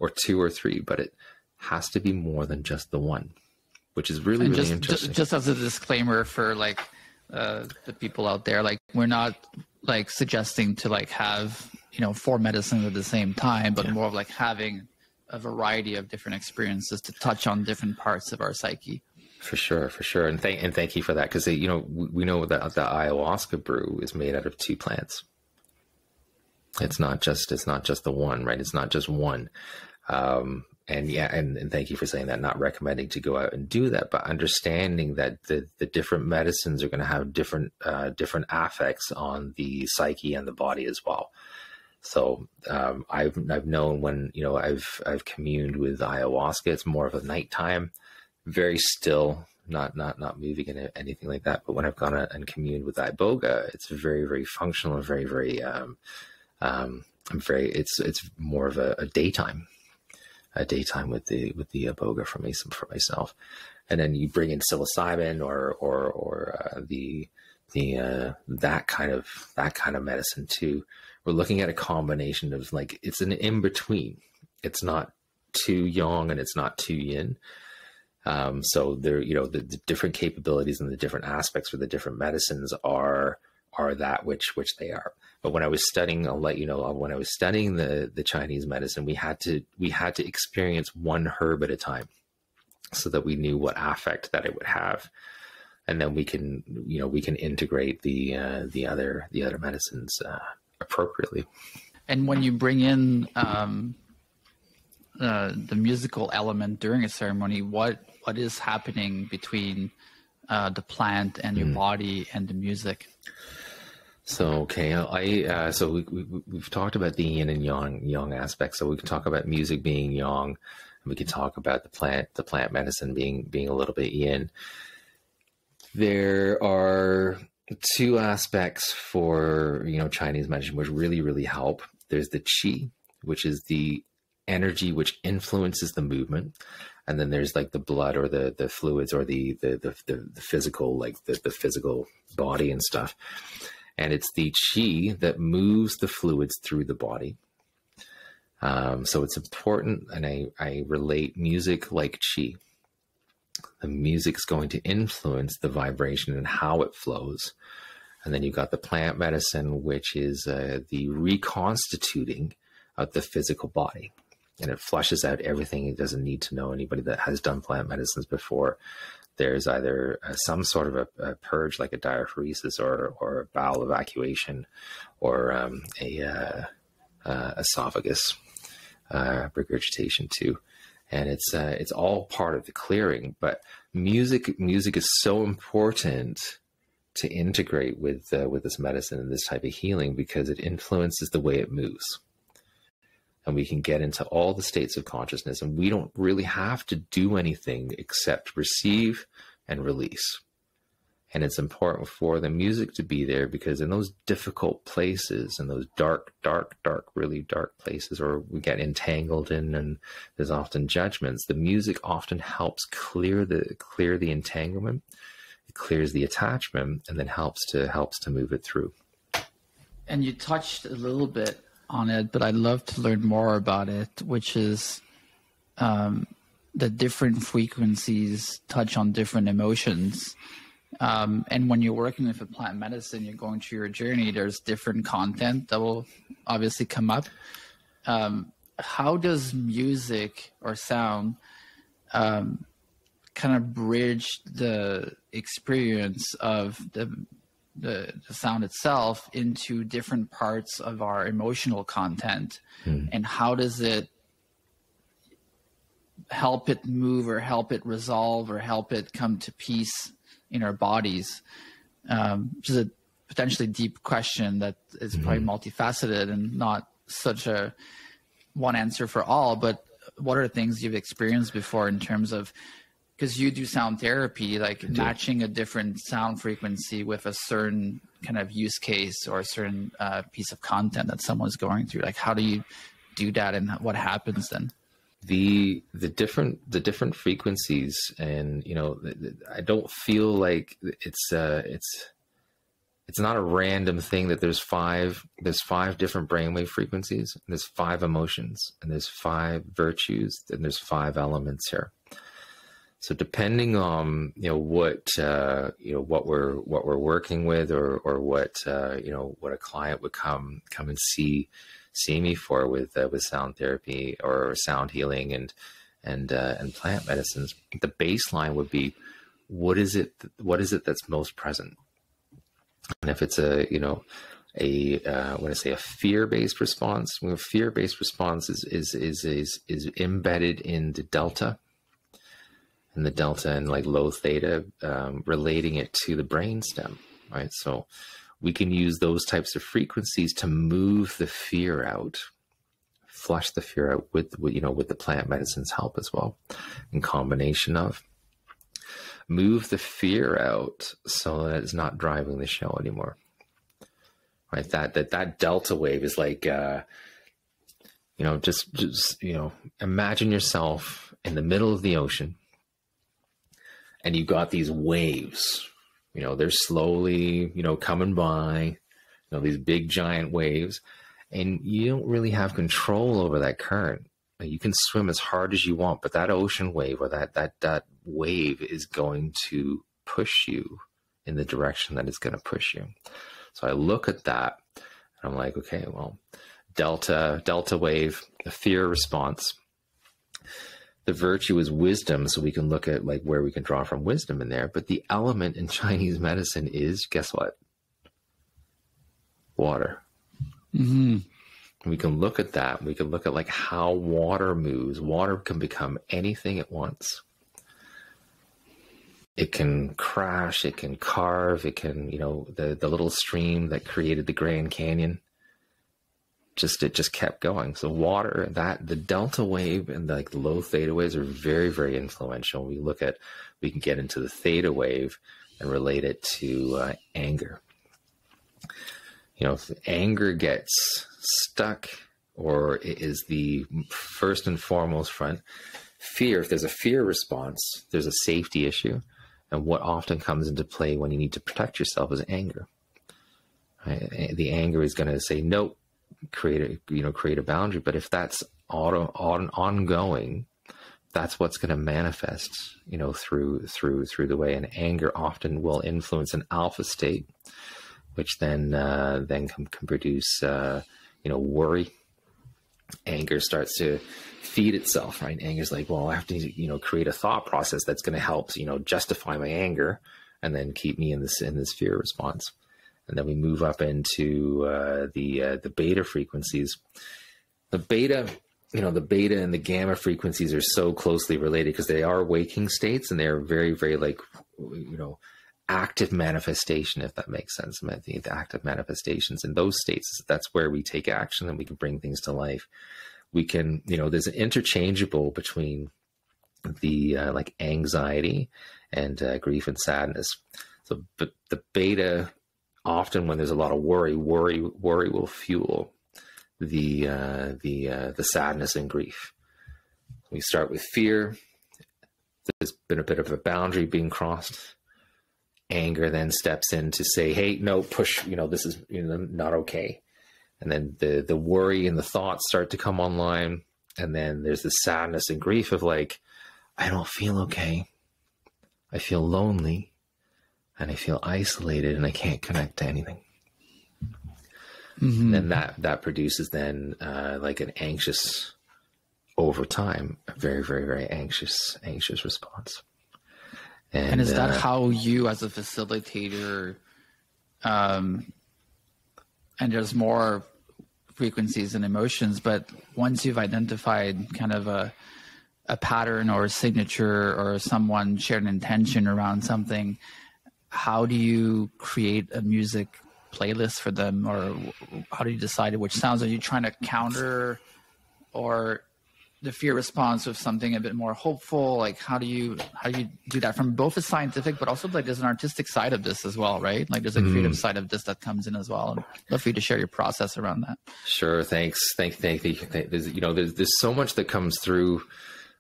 or 2 or 3, but it has to be more than just the one, which is really interesting. Just as a disclaimer for the people out there, we're not suggesting to have 4 medicines at the same time, but more of having a variety of different experiences to touch on different parts of our psyche. For sure. And thank you for that. Cause we know that the ayahuasca brew is made out of 2 plants. It's not just the one, right? It's not just one. And thank you for saying that, not recommending to go out and do that, but understanding that the different medicines are going to have different affects on the psyche and the body as well. So, I've known when, I've communed with ayahuasca, it's more of a nighttime, very still, not moving in anything like that. But when I've gone and communed with iboga, it's very, very functional and very, very, it's more of a daytime with the iboga for myself. And then you bring in psilocybin or that kind of medicine too. We're looking at a combination of it's an in between. It's not too yang and it's not too yin. So there, the different capabilities and the different aspects for the different medicines are that which they are. But when I was studying, I'll let you know, when I was studying the Chinese medicine, we had to experience one herb at a time so that we knew what affect that it would have. And then we can integrate the other medicines appropriately. And when you bring in the musical element during a ceremony, what is happening between the plant and your body and the music? So, okay, we've talked about the yin and yang aspect. So we can talk about music being yang, and we can talk about the plant medicine being a little bit yin. There are 2 aspects for, Chinese medicine which really, really help. There's the qi, which is the energy which influences the movement. And then there's the blood or the fluids or the physical, the physical body and stuff. And it's the qi that moves the fluids through the body. So it's important. And I relate music like qi. The music's going to influence the vibration and how it flows. And then you've got the plant medicine, which is the reconstituting of the physical body. And it flushes out everything it doesn't need to know. Anybody that has done plant medicines before, there's either some sort of a purge, like a diaphoresis or a bowel evacuation, or a esophagus regurgitation too. And it's all part of the clearing. But music is so important to integrate with this medicine and this type of healing, because it influences the way it moves. and we can get into all the states of consciousness, and we don't really have to do anything except receive and release. And it's important for the music to be there, because in those difficult places, in those dark, really dark places, or we get entangled in, and there's often judgments, the music often helps clear the entanglement. It clears the attachment, and then helps to move it through. And you touched a little bit on it, but I'd love to learn more about it, which is the different frequencies touch on different emotions. And when you're working with a plant medicine, you're going through your journey, there's different content that will obviously come up. How does music or sound kind of bridge the experience of the sound itself into different parts of our emotional content? And how does it help it move, or help it resolve, or help it come to peace in our bodies? Which is a potentially deep question that is probably multifaceted and not such a one answer for all, but what are things you've experienced before in terms of, because you do sound therapy, like matching a different sound frequency with a certain kind of use case or a certain piece of content that someone's going through. Like, how do you do that, and what happens then? The different frequencies, and I don't feel like it's not a random thing that there's five different brainwave frequencies, and there's 5 emotions, and there's 5 virtues, and there's 5 elements here. So depending on what we're working with, or what what a client would come and see me for with sound therapy or sound healing and plant medicines, the baseline would be, what is it that's most present? And if it's a fear-based response, fear-based response is embedded in the delta. And the delta and like low theta, relating it to the brainstem, right? So we can use those types of frequencies to move the fear out, flush the fear out with the plant medicine's help as well, in combination of move the fear out so that it's not driving the show anymore, right? That delta wave is like, imagine yourself in the middle of the ocean, and you've got these waves, they're slowly, coming by, these big giant waves, and you don't really have control over that current. You can swim as hard as you want, but that ocean wave, or that wave, is going to push you in the direction that it's going to push you. So I look at that, and I'm like, okay, well, delta wave, the fear response. The virtue is wisdom, so we can look at like where we can draw from wisdom in there. But the element in Chinese medicine is, guess what? Water. We can look at that. We can look at like how water moves. Water can become anything at once. It can crash, it can carve, it can, the little stream that created the Grand Canyon. It just kept going. So water, the delta wave and the low theta waves are very, very influential. We can get into the theta wave and relate it to anger. If anger gets stuck, or is the first and foremost front, fear, if there's a fear response, there's a safety issue. And what often comes into play when you need to protect yourself is anger. Right? The anger is going to say, nope, create a boundary. But if that's ongoing, that's what's going to manifest, through the way. And anger often will influence an alpha state, which then can produce, worry. Anger starts to feed itself, right? Anger's like, well, I have to, create a thought process that's going to help, justify my anger, and then keep me in this fear response. And then we move up into the beta frequencies. The beta and the gamma frequencies are so closely related because they are waking states, and they're very, very active manifestation, if that makes sense. The active manifestations in those states, that's where we take action and we can bring things to life. we can, there's an interchangeable between the like anxiety and grief and sadness. So, but the beta, often when there's a lot of worry will fuel the sadness and grief. We start with fear. There's been a bit of a boundary being crossed. Anger then steps in to say, hey, no, push, this is not okay. And then the worry and the thoughts start to come online. And then there's the sadness and grief of like, I don't feel okay. I feel lonely and I feel isolated and I can't connect to anything. Mm-hmm. And then that produces then like an anxious, over time, a very, very, very anxious response. And is that how you as a facilitator, and there's more frequencies and emotions, but once you've identified kind of a pattern or a signature or someone shared an intention around something, how do you create a music playlist for them, or how do you decide which sounds? Are you trying to counter or the fear response with something a bit more hopeful? Like how do you do that from both a scientific, but also like there's an artistic side of this as well, right? Like there's a creative side of this that comes in as well. And I'd love for you to share your process around that. Sure. Thanks. Thank you. There's so much that comes through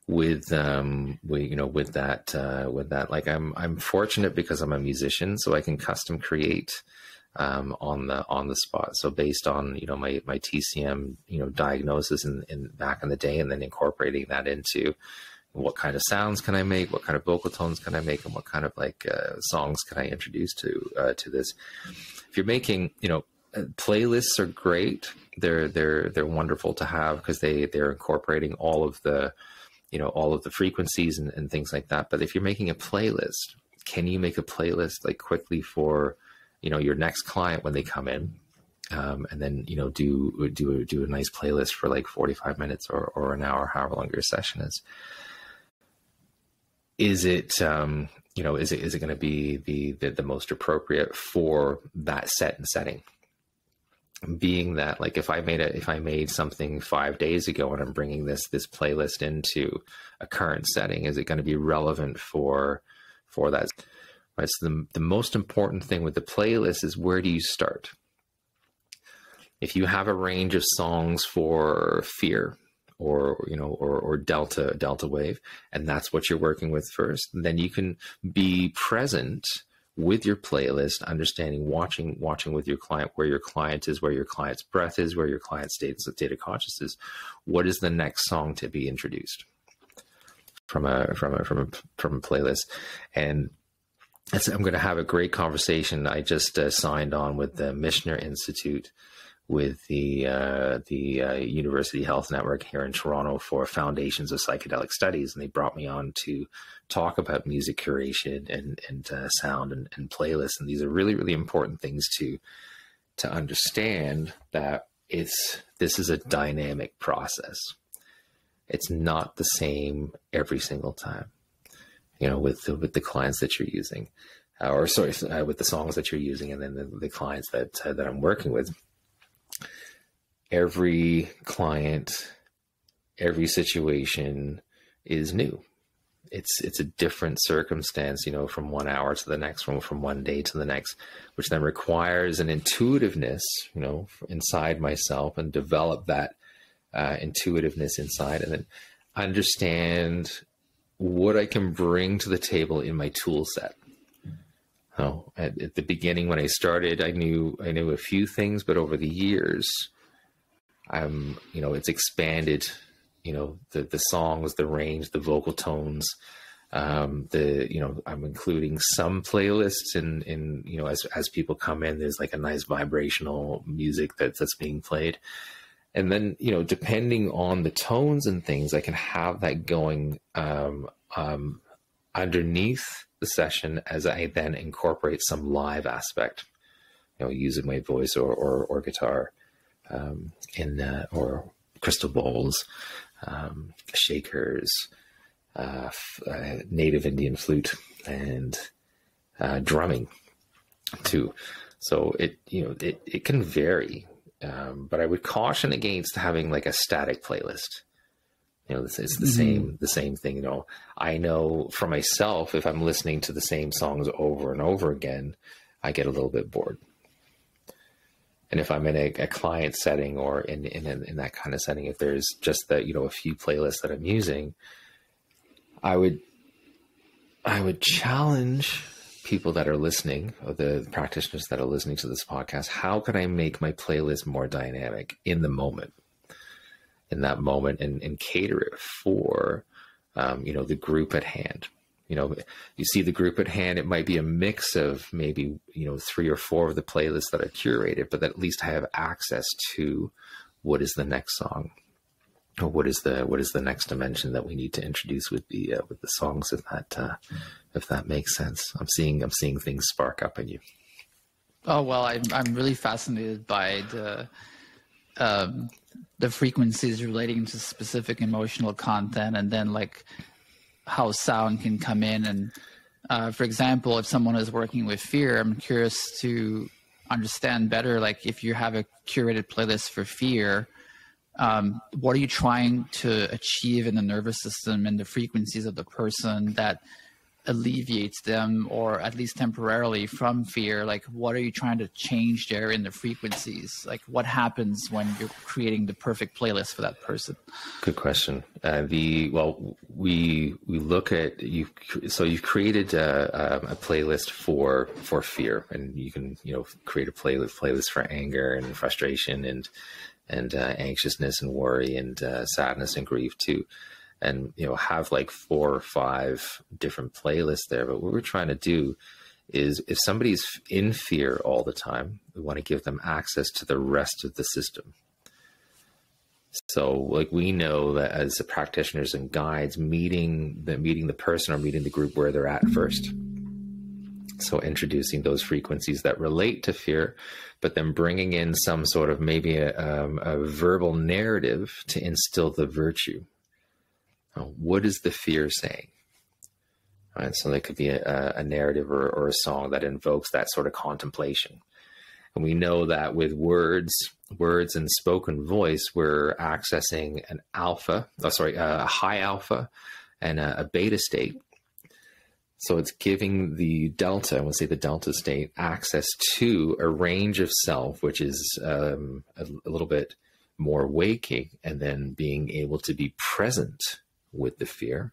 with that. Like I'm fortunate because I'm a musician, so I can custom create on the spot. So based on, my TCM, diagnosis in back in the day, and then incorporating that into what kind of sounds can I make, what kind of vocal tones can I make, and what kind of like songs can I introduce to this. If you're making, playlists are great. They're wonderful to have because they're incorporating all of the frequencies and things like that. But if you're making a playlist, can you make a playlist like quickly for your next client when they come in, and then, do a nice playlist for like 45 minutes or an hour, however long your session is. Is it going to be the most appropriate for that set and setting? Being that like, if I made something 5 days ago and I'm bringing this playlist into a current setting, is it going to be relevant for that? Right. So the most important thing with the playlist is, where do you start? If you have a range of songs for fear or delta wave, and that's what you're working with first, then you can be present with your playlist, understanding, watching with your client, where your client is, where your client's breath is, where your client's state of consciousness is. What is the next song to be introduced from a playlist? And I'm going to have a great conversation. I just signed on with the Michener Institute with the University Health Network here in Toronto for Foundations of Psychedelic Studies, and they brought me on to talk about music curation and sound and playlists. And these are really, really important things to understand, that this is a dynamic process. It's not the same every single time. With the clients that you're using, with the songs that you're using, and then the clients that I'm working with. Every client, every situation is new. It's a different circumstance, from 1 hour to the next, from one day to the next, which then requires an intuitiveness, inside myself, and develop that intuitiveness inside, and then understand what I can bring to the table in my tool set. At the beginning, when I started, I knew a few things, but over the years, it's expanded, the songs, the range, the vocal tones, I'm including some playlists in as people come in, there's like a nice vibrational music that's being played. And then, depending on the tones and things, I can have that going underneath the session as I then incorporate some live aspect, using my voice or guitar, or crystal bowls, shakers, native Indian flute, and drumming too. So it can vary But I would caution against having like a static playlist. It's the same thing. I know for myself, if I'm listening to the same songs over and over again, I get a little bit bored. And if I'm in a client setting or in that kind of setting, if there's just that, a few playlists that I'm using, I would challenge people that are listening, or the practitioners that are listening to this podcast, how can I make my playlist more dynamic in the moment? In that moment, and cater it for, the group at hand. You see the group at hand, it might be a mix of maybe, 3 or 4 of the playlists that are curated, but at least I have access to what is the next song, or what is the next dimension that we need to introduce with the songs, if that makes sense. I'm seeing things spark up in you. Oh, well, I'm really fascinated by the frequencies relating to specific emotional content, and then like how sound can come in. And for example, if someone is working with fear, I'm curious to understand better, like if you have a curated playlist for fear, what are you trying to achieve in the nervous system and the frequencies of the person that alleviates them, or at least temporarily, from fear? Like, what are you trying to change there in the frequencies? Like, what happens when you're creating the perfect playlist for that person? Good question. We look at you. So you've created a playlist for fear, and you can create a playlist for anger and frustration and anxiousness and worry and sadness and grief too. And, have like 4 or 5 different playlists there. But what we're trying to do is, if somebody's in fear all the time, we want to give them access to the rest of the system. So like, we know that as the practitioners and guides, meeting the person or meeting the group where they're at first. So introducing those frequencies that relate to fear, but then bringing in some sort of maybe a verbal narrative to instill the virtue. What is the fear saying? All right, so there could be a narrative or a song that invokes that sort of contemplation. And we know that with words and spoken voice, we're accessing a high alpha and a beta state. So it's giving the delta, I would say the delta state, access to a range of self, which is a little bit more waking, and then being able to be present with the fear,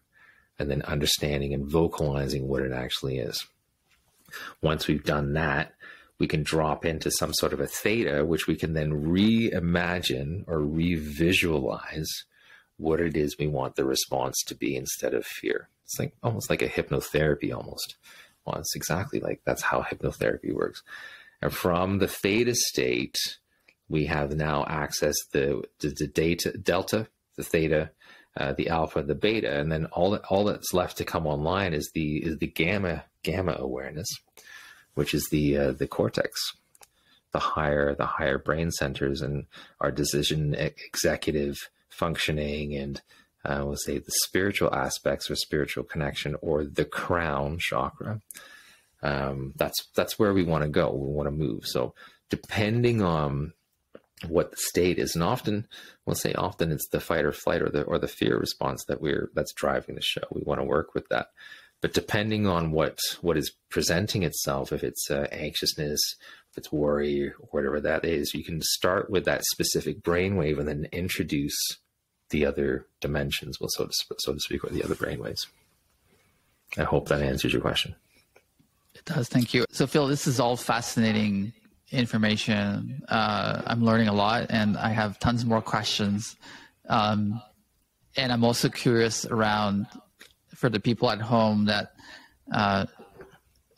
and then understanding and vocalizing what it actually is. Once we've done that, we can drop into some sort of a theta, which we can then reimagine or revisualize what it is we want the response to be instead of fear. It's like almost like a hypnotherapy almost. Well, it's exactly like that's how hypnotherapy works. And from the theta state, we have now access the delta, the theta, the alpha, the beta, and then all that's left to come online is the gamma awareness, which is the cortex, the higher brain centers, and our decision executive functioning, and we'll say the spiritual aspects or spiritual connection, or the crown chakra. That's where we want to go. We want to move. So depending on what the state is, and often it's the fight or flight or the fear response that's driving the show. We want to work with that, but depending on what is presenting itself, if it's anxiousness, if it's worry, or whatever that is, you can start with that specific brainwave and then introduce the other dimensions, so to speak, or the other brainwaves. I hope that answers your question. It does. Thank you. So Phil, this is all fascinating information. I'm learning a lot, and I have tons more questions. And I'm also curious around, for the people at home that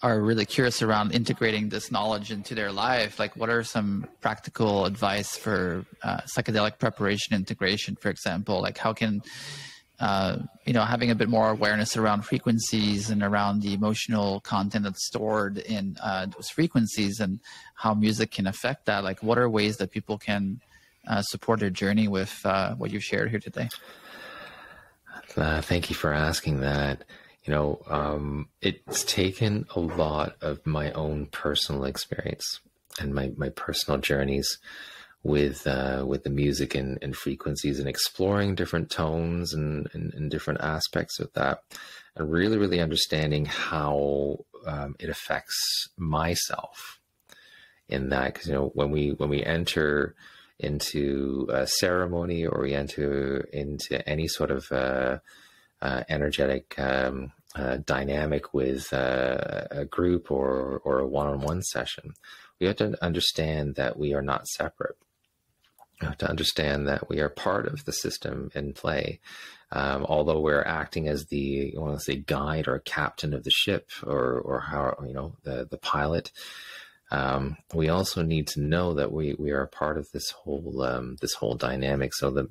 are really curious around integrating this knowledge into their life, like what are some practical advice for psychedelic preparation integration, for example? Like how can having a bit more awareness around frequencies and around the emotional content that's stored in those frequencies, and how music can affect that. Like, what are ways that people can support their journey with what you've shared here today? Thank you for asking that. It's taken a lot of my own personal experience and my personal journeys with the music and frequencies, and exploring different tones and different aspects of that, and really understanding how it affects myself in that. Because, you know, when we enter into a ceremony, or we enter into any sort of energetic dynamic with a group or a one-on-one session, we have to understand that we are not separate. We have to understand that we are part of the system in play. Although we're acting as the, I want to say, guide or captain of the ship, or how, you know, the pilot, we also need to know that we are a part of this whole dynamic. So the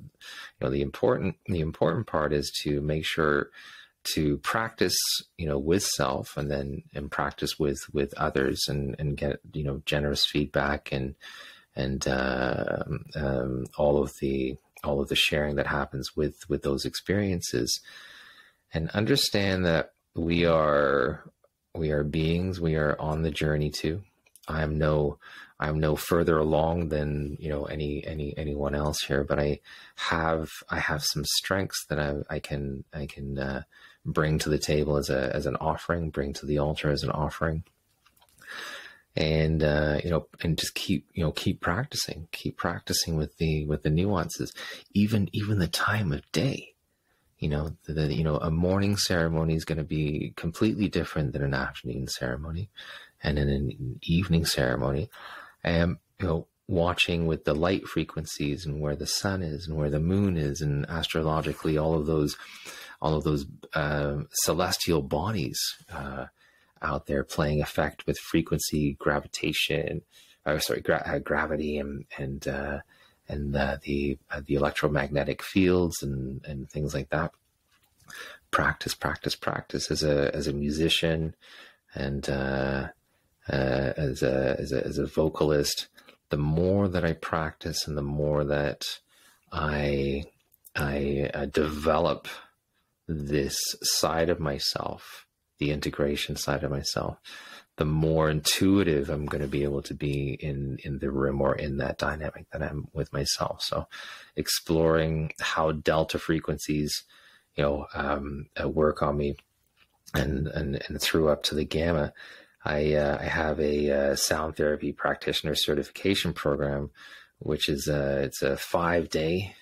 important part is to make sure to practice, you know, with self, and practice with others, and get, you know, generous feedback and all of the sharing that happens with those experiences, and understand that we are beings. We are on the journey too. I am no further along than, you know, anyone else here, but I have some strengths that I can bring to the table as an offering, bring to the altar as an offering. And, you know, and just keep practicing with the nuances, even the time of day. You know, a morning ceremony is going to be completely different than an afternoon ceremony, and in an evening ceremony. You know, watching with the light frequencies, and where the sun is and where the moon is, and astrologically, all of those celestial bodies, out there playing effect with frequency, gravitation, gravity, and the electromagnetic fields and things like that. Practice as a musician, and as a vocalist. The more that I practice, and the more that I develop this side of myself, the integration side of myself, the more intuitive I'm going to be able to be in the room, or in that dynamic that I'm with myself. So exploring how delta frequencies, you know, work on me, and through up to the gamma. I have a sound therapy practitioner certification program, which is it's a 5-day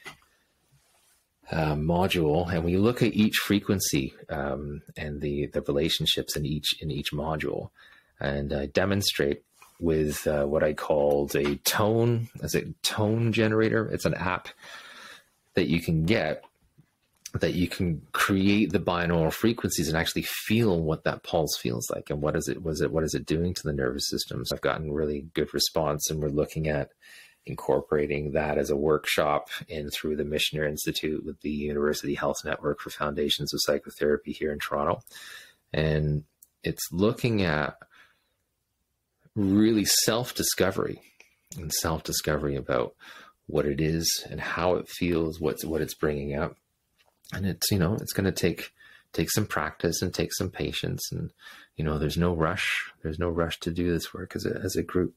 module, and we look at each frequency and the relationships in each module, and I demonstrate with what I called a tone generator. It's an app that you can get, that you can create the binaural frequencies and actually feel what that pulse feels like, and what is it doing to the nervous system. So I've gotten really good response, and we're looking at incorporating that as a workshop in through the Missioner Institute with the University Health Network for Foundations of Psychotherapy here in Toronto. And it's looking at really self-discovery about what it is and how it feels, what it's bringing up. And it's, you know, it's going to take some practice and take some patience, and, you know, there's no rush to do this work as a group.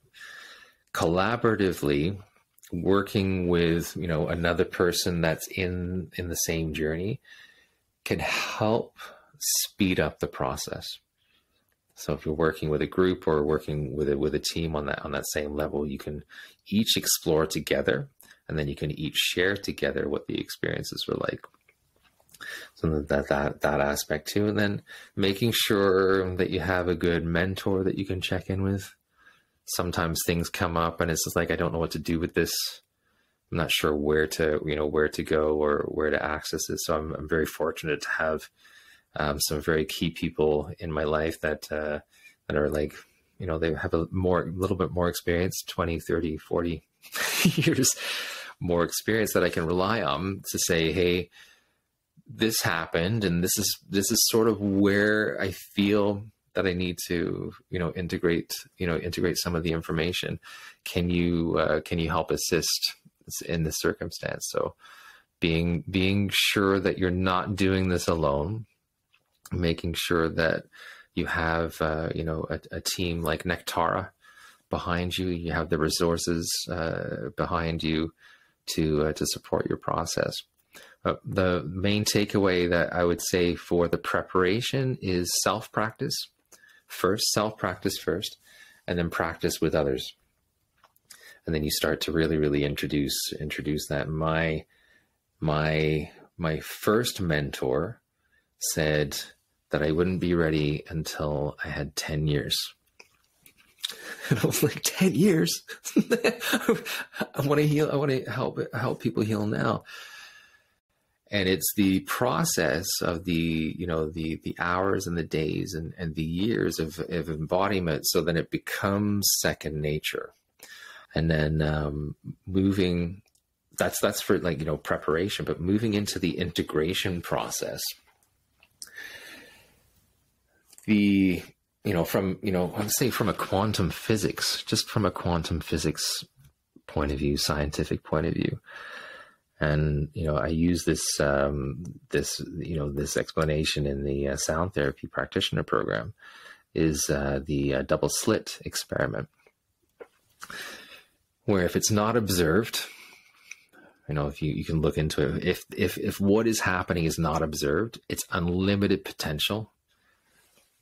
Collaboratively working with, you know, another person that's in the same journey can help speed up the process. So if you're working with a group, or working with a team on that same level, you can each explore together, and then you can each share together what the experiences were like. So that aspect too, and then making sure that you have a good mentor that you can check in with. Sometimes things come up, and it's just like, I don't know what to do with this. I'm not sure where to go or where to access it. So I'm very fortunate to have some very key people in my life that are like, you know, they have a little bit more experience, 20, 30, 40 years more experience, that I can rely on to say, hey, this happened, and this is sort of where I feel that I need to, you know, integrate some of the information. Can you help assist in this circumstance? So being sure that you're not doing this alone, making sure that you have, you know, a team like Nectara behind you. You have the resources behind you to support your process. The main takeaway that I would say for the preparation is self-practice first, and then practice with others. And then you start to really introduce that. My first mentor said that I wouldn't be ready until I had 10 years. And I was like, 10 years? I want to heal. I want to help people heal now. And it's the process of the hours and the days and the years of embodiment, so then it becomes second nature. And then moving, that's for preparation, but moving into the integration process. I would say from a quantum physics point of view, scientific point of view. And, I use this explanation in the sound therapy practitioner program, is the double slit experiment, where if it's not observed, if you can look into it, if what is happening is not observed, it's unlimited potential.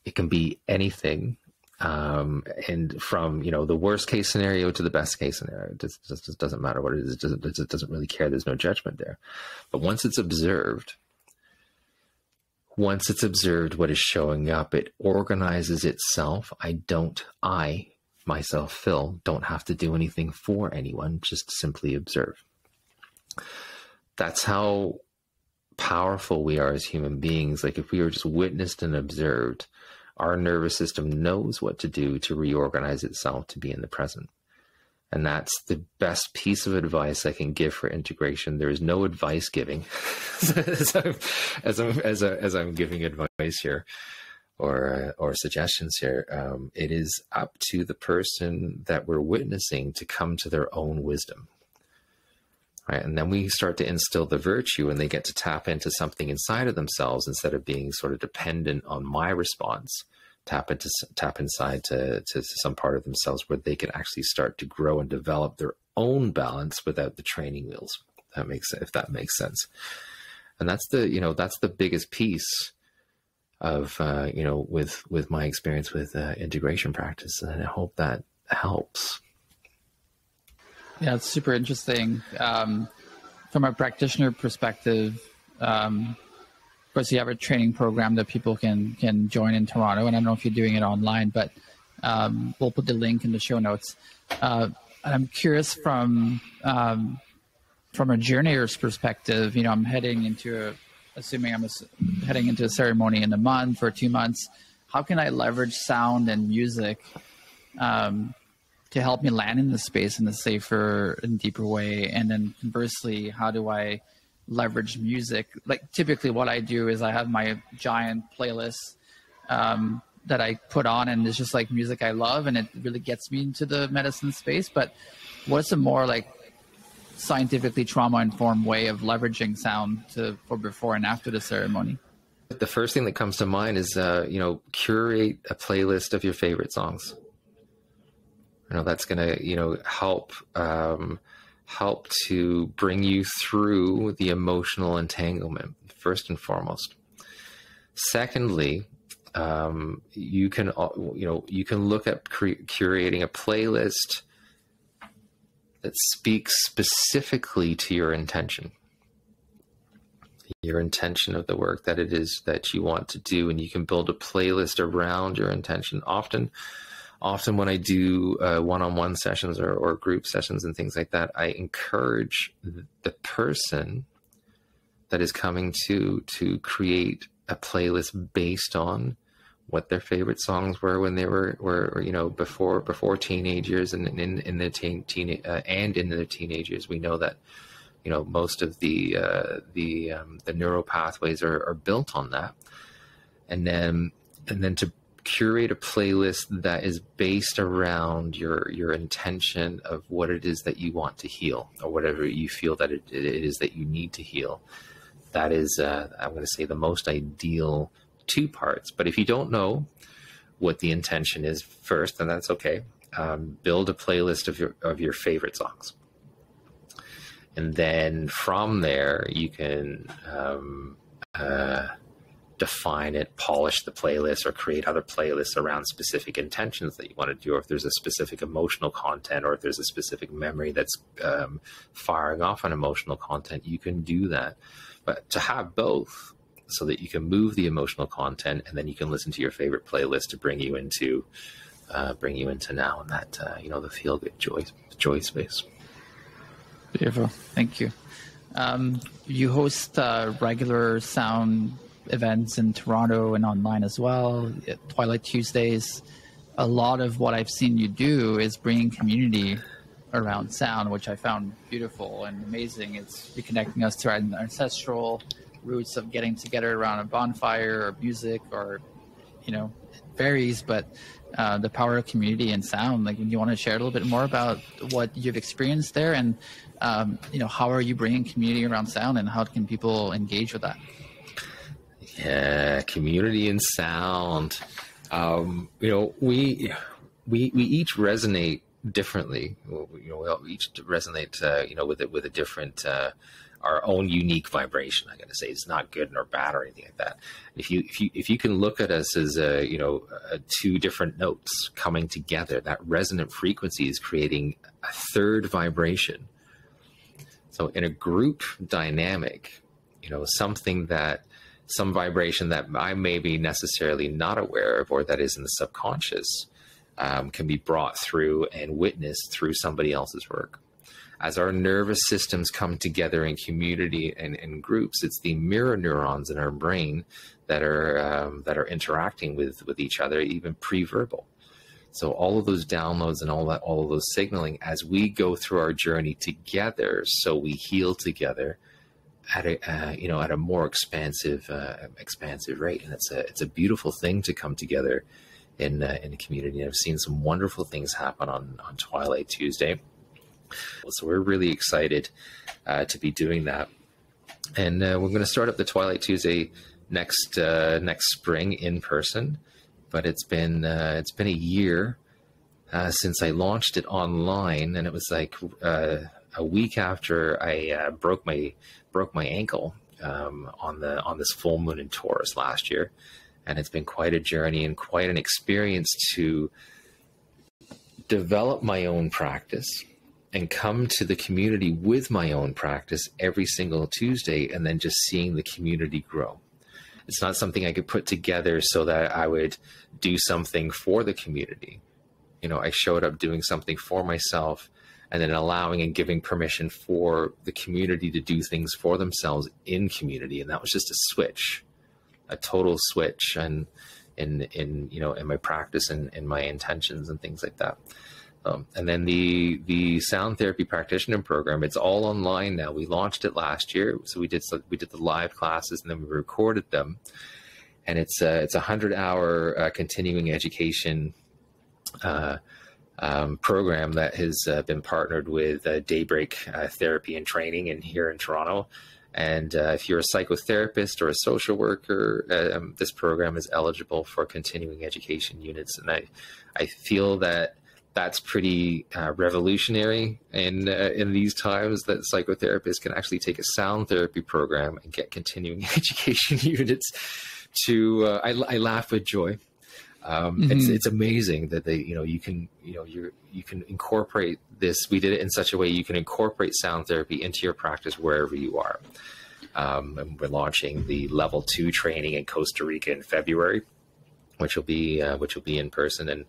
It can be anything. And from, the worst case scenario to the best case scenario, it just doesn't matter what it is. It doesn't really care. There's no judgment there. But once it's observed, what is showing up, it organizes itself. I, myself, Phil, don't have to do anything for anyone, just simply observe. That's how powerful we are as human beings. Like if we were just witnessed and observed, our nervous system knows what to do to reorganize itself to be in the present. And that's the best piece of advice I can give for integration. There is no advice giving as I'm giving advice here or suggestions here. It is up to the person that we're witnessing to come to their own wisdom. Right? And then we start to instill the virtue, and they get to tap into something inside of themselves instead of being sort of dependent on my response. Tap inside to some part of themselves where they can actually start to grow and develop their own balance without the training wheels. If that makes sense. And that's the biggest piece of with my experience with integration practice, and I hope that helps. Yeah, it's super interesting. From a practitioner perspective, of course, you have a training program that people can join in Toronto, and I don't know if you're doing it online, but we'll put the link in the show notes. I'm curious from a journeyer's perspective. I'm heading into a ceremony in a month or 2 months. How can I leverage sound and music to help me land in the space in a safer and deeper way? And then conversely, how do I leverage music? Like typically what I do is I have my giant playlist that I put on, and it's just like music I love, and it really gets me into the medicine space. But what's a more like scientifically trauma-informed way of leveraging sound for before and after the ceremony? The first thing that comes to mind is, curate a playlist of your favorite songs. That's going to, help to bring you through the emotional entanglement, first and foremost. Secondly, you can look at curating a playlist that speaks specifically to your intention of the work that it is that you want to do, and you can build a playlist around your intention. Often when I do one-on-one sessions or group sessions and things like that, I encourage the person that is coming to create a playlist based on what their favorite songs were when they were before teenage years and in their teenage years. We know that most of the neural pathways are built on that, and then to curate a playlist that is based around your intention of what it is that you want to heal, or whatever you feel that it is that you need to heal. That is, I'm going to say, the most ideal two parts. But if you don't know what the intention is first, then that's okay. build a playlist of your favorite songs. And then from there, you can define it, polish the playlist, or create other playlists around specific intentions that you want to do, or if there's a specific emotional content, or if there's a specific memory that's firing off on emotional content, you can do that. But to have both, so that you can move the emotional content, and then you can listen to your favorite playlist to bring you into now and that the feel good joy space. Beautiful, thank you. You host regular sound events in Toronto and online as well, Twilight Tuesdays. A lot of what I've seen you do is bringing community around sound, which I found beautiful and amazing. It's reconnecting us to our ancestral roots of getting together around a bonfire or music, or it varies, but the power of community and sound. Like, you want to share a little bit more about what you've experienced there, and how are you bringing community around sound, and how can people engage with that? Yeah, community and sound. We each resonate differently. We each resonate, with a different, our own unique vibration. I got to say, it's not good nor bad or anything like that. If you can look at us as two different notes coming together, that resonant frequency is creating a third vibration. So in a group dynamic, some vibration that I may be necessarily not aware of, or that is in the subconscious, can be brought through and witnessed through somebody else's work. As our nervous systems come together in community and in groups, it's the mirror neurons in our brain that are interacting with each other, even pre-verbal. So all of those downloads and all of those signaling, as we go through our journey together, so we heal together at a more expansive rate. And it's a beautiful thing to come together in a community. I've seen some wonderful things happen on Twilight Tuesday. So we're really excited to be doing that. And we're going to start up the Twilight Tuesday next spring in person. But it's been a year since I launched it online, and it was like a week after I broke my ankle on this full moon in Taurus last year. And it's been quite a journey and quite an experience to develop my own practice and come to the community with my own practice every single Tuesday, and then just seeing the community grow. It's not something I could put together so that I would do something for the community. I showed up doing something for myself, and then allowing and giving permission for the community to do things for themselves in community. And that was just a switch, a total switch, and in my practice and in my intentions and things like that. And then the sound therapy practitioner program, it's all online now. We launched it last year. So we did the live classes, and then we recorded them. And it's a 100-hour continuing education program that has been partnered with Daybreak Therapy and Training here in Toronto. And if you're a psychotherapist or a social worker, this program is eligible for continuing education units. And I feel that that's pretty revolutionary in these times, that psychotherapists can actually take a sound therapy program and get continuing education units. I laugh with joy. It's amazing that you can incorporate this. We did it in such a way you can incorporate sound therapy into your practice wherever you are. And we're launching the level 2 training in Costa Rica in February, which will be in person. And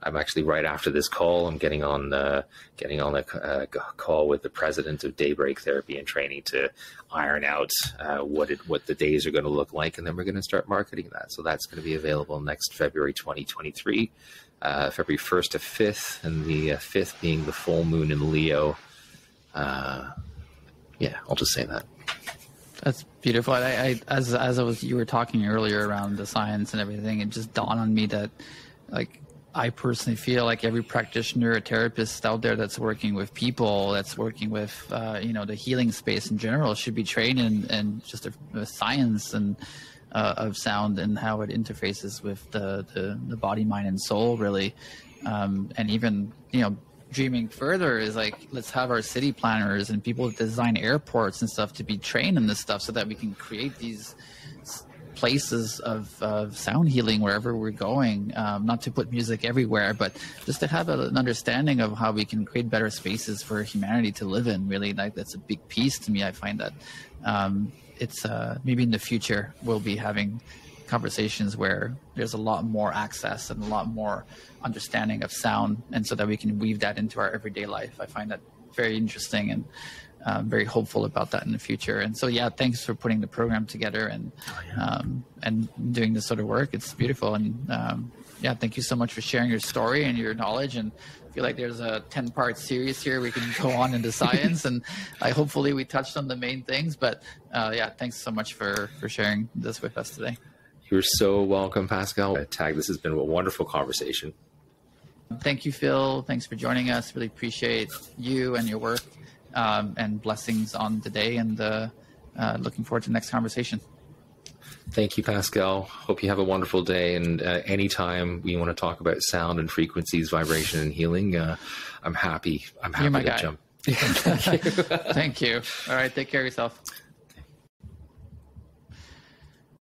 I'm actually, right after this call, I'm getting on a call with the president of Daybreak Therapy and Training to iron out what the days are going to look like, and then we're going to start marketing that. So that's going to be available next February 2023, February 1st to 5th, and the 5th being the full moon in Leo. I'll just say that. That's beautiful. You were talking earlier around the science and everything, it just dawned on me that, like, I personally feel like every practitioner, a therapist out there that's working with people, that's working with, the healing space in general, should be trained in just science and of sound and how it interfaces with the body, mind, and soul, really. And even, dreaming further is like, let's have our city planners and people that design airports and stuff to be trained in this stuff so that we can create these places of sound healing wherever we're going. Not to put music everywhere, but just to have an understanding of how we can create better spaces for humanity to live in. Really, like, that's a big piece to me. I find that it's maybe in the future we'll be having conversations where there's a lot more access and a lot more understanding of sound, and so that we can weave that into our everyday life. I find that very interesting, and very hopeful about that in the future. And so, yeah, thanks for putting the program together and doing this sort of work. It's beautiful. And yeah, thank you so much for sharing your story and your knowledge. And I feel like there's a 10-part series here. We can go on into science, and hopefully we touched on the main things. But yeah, thanks so much for sharing this with us today. You're so welcome, Pascal. Tag, this has been a wonderful conversation. Thank you, Phil. Thanks for joining us. Really appreciate you and your work. And blessings on today, and looking forward to the next conversation. Thank you, Pascal. Hope you have a wonderful day. And anytime we want to talk about sound and frequencies, vibration and healing, I'm happy. I'm happy to jump. Thank you. All right. Take care of yourself.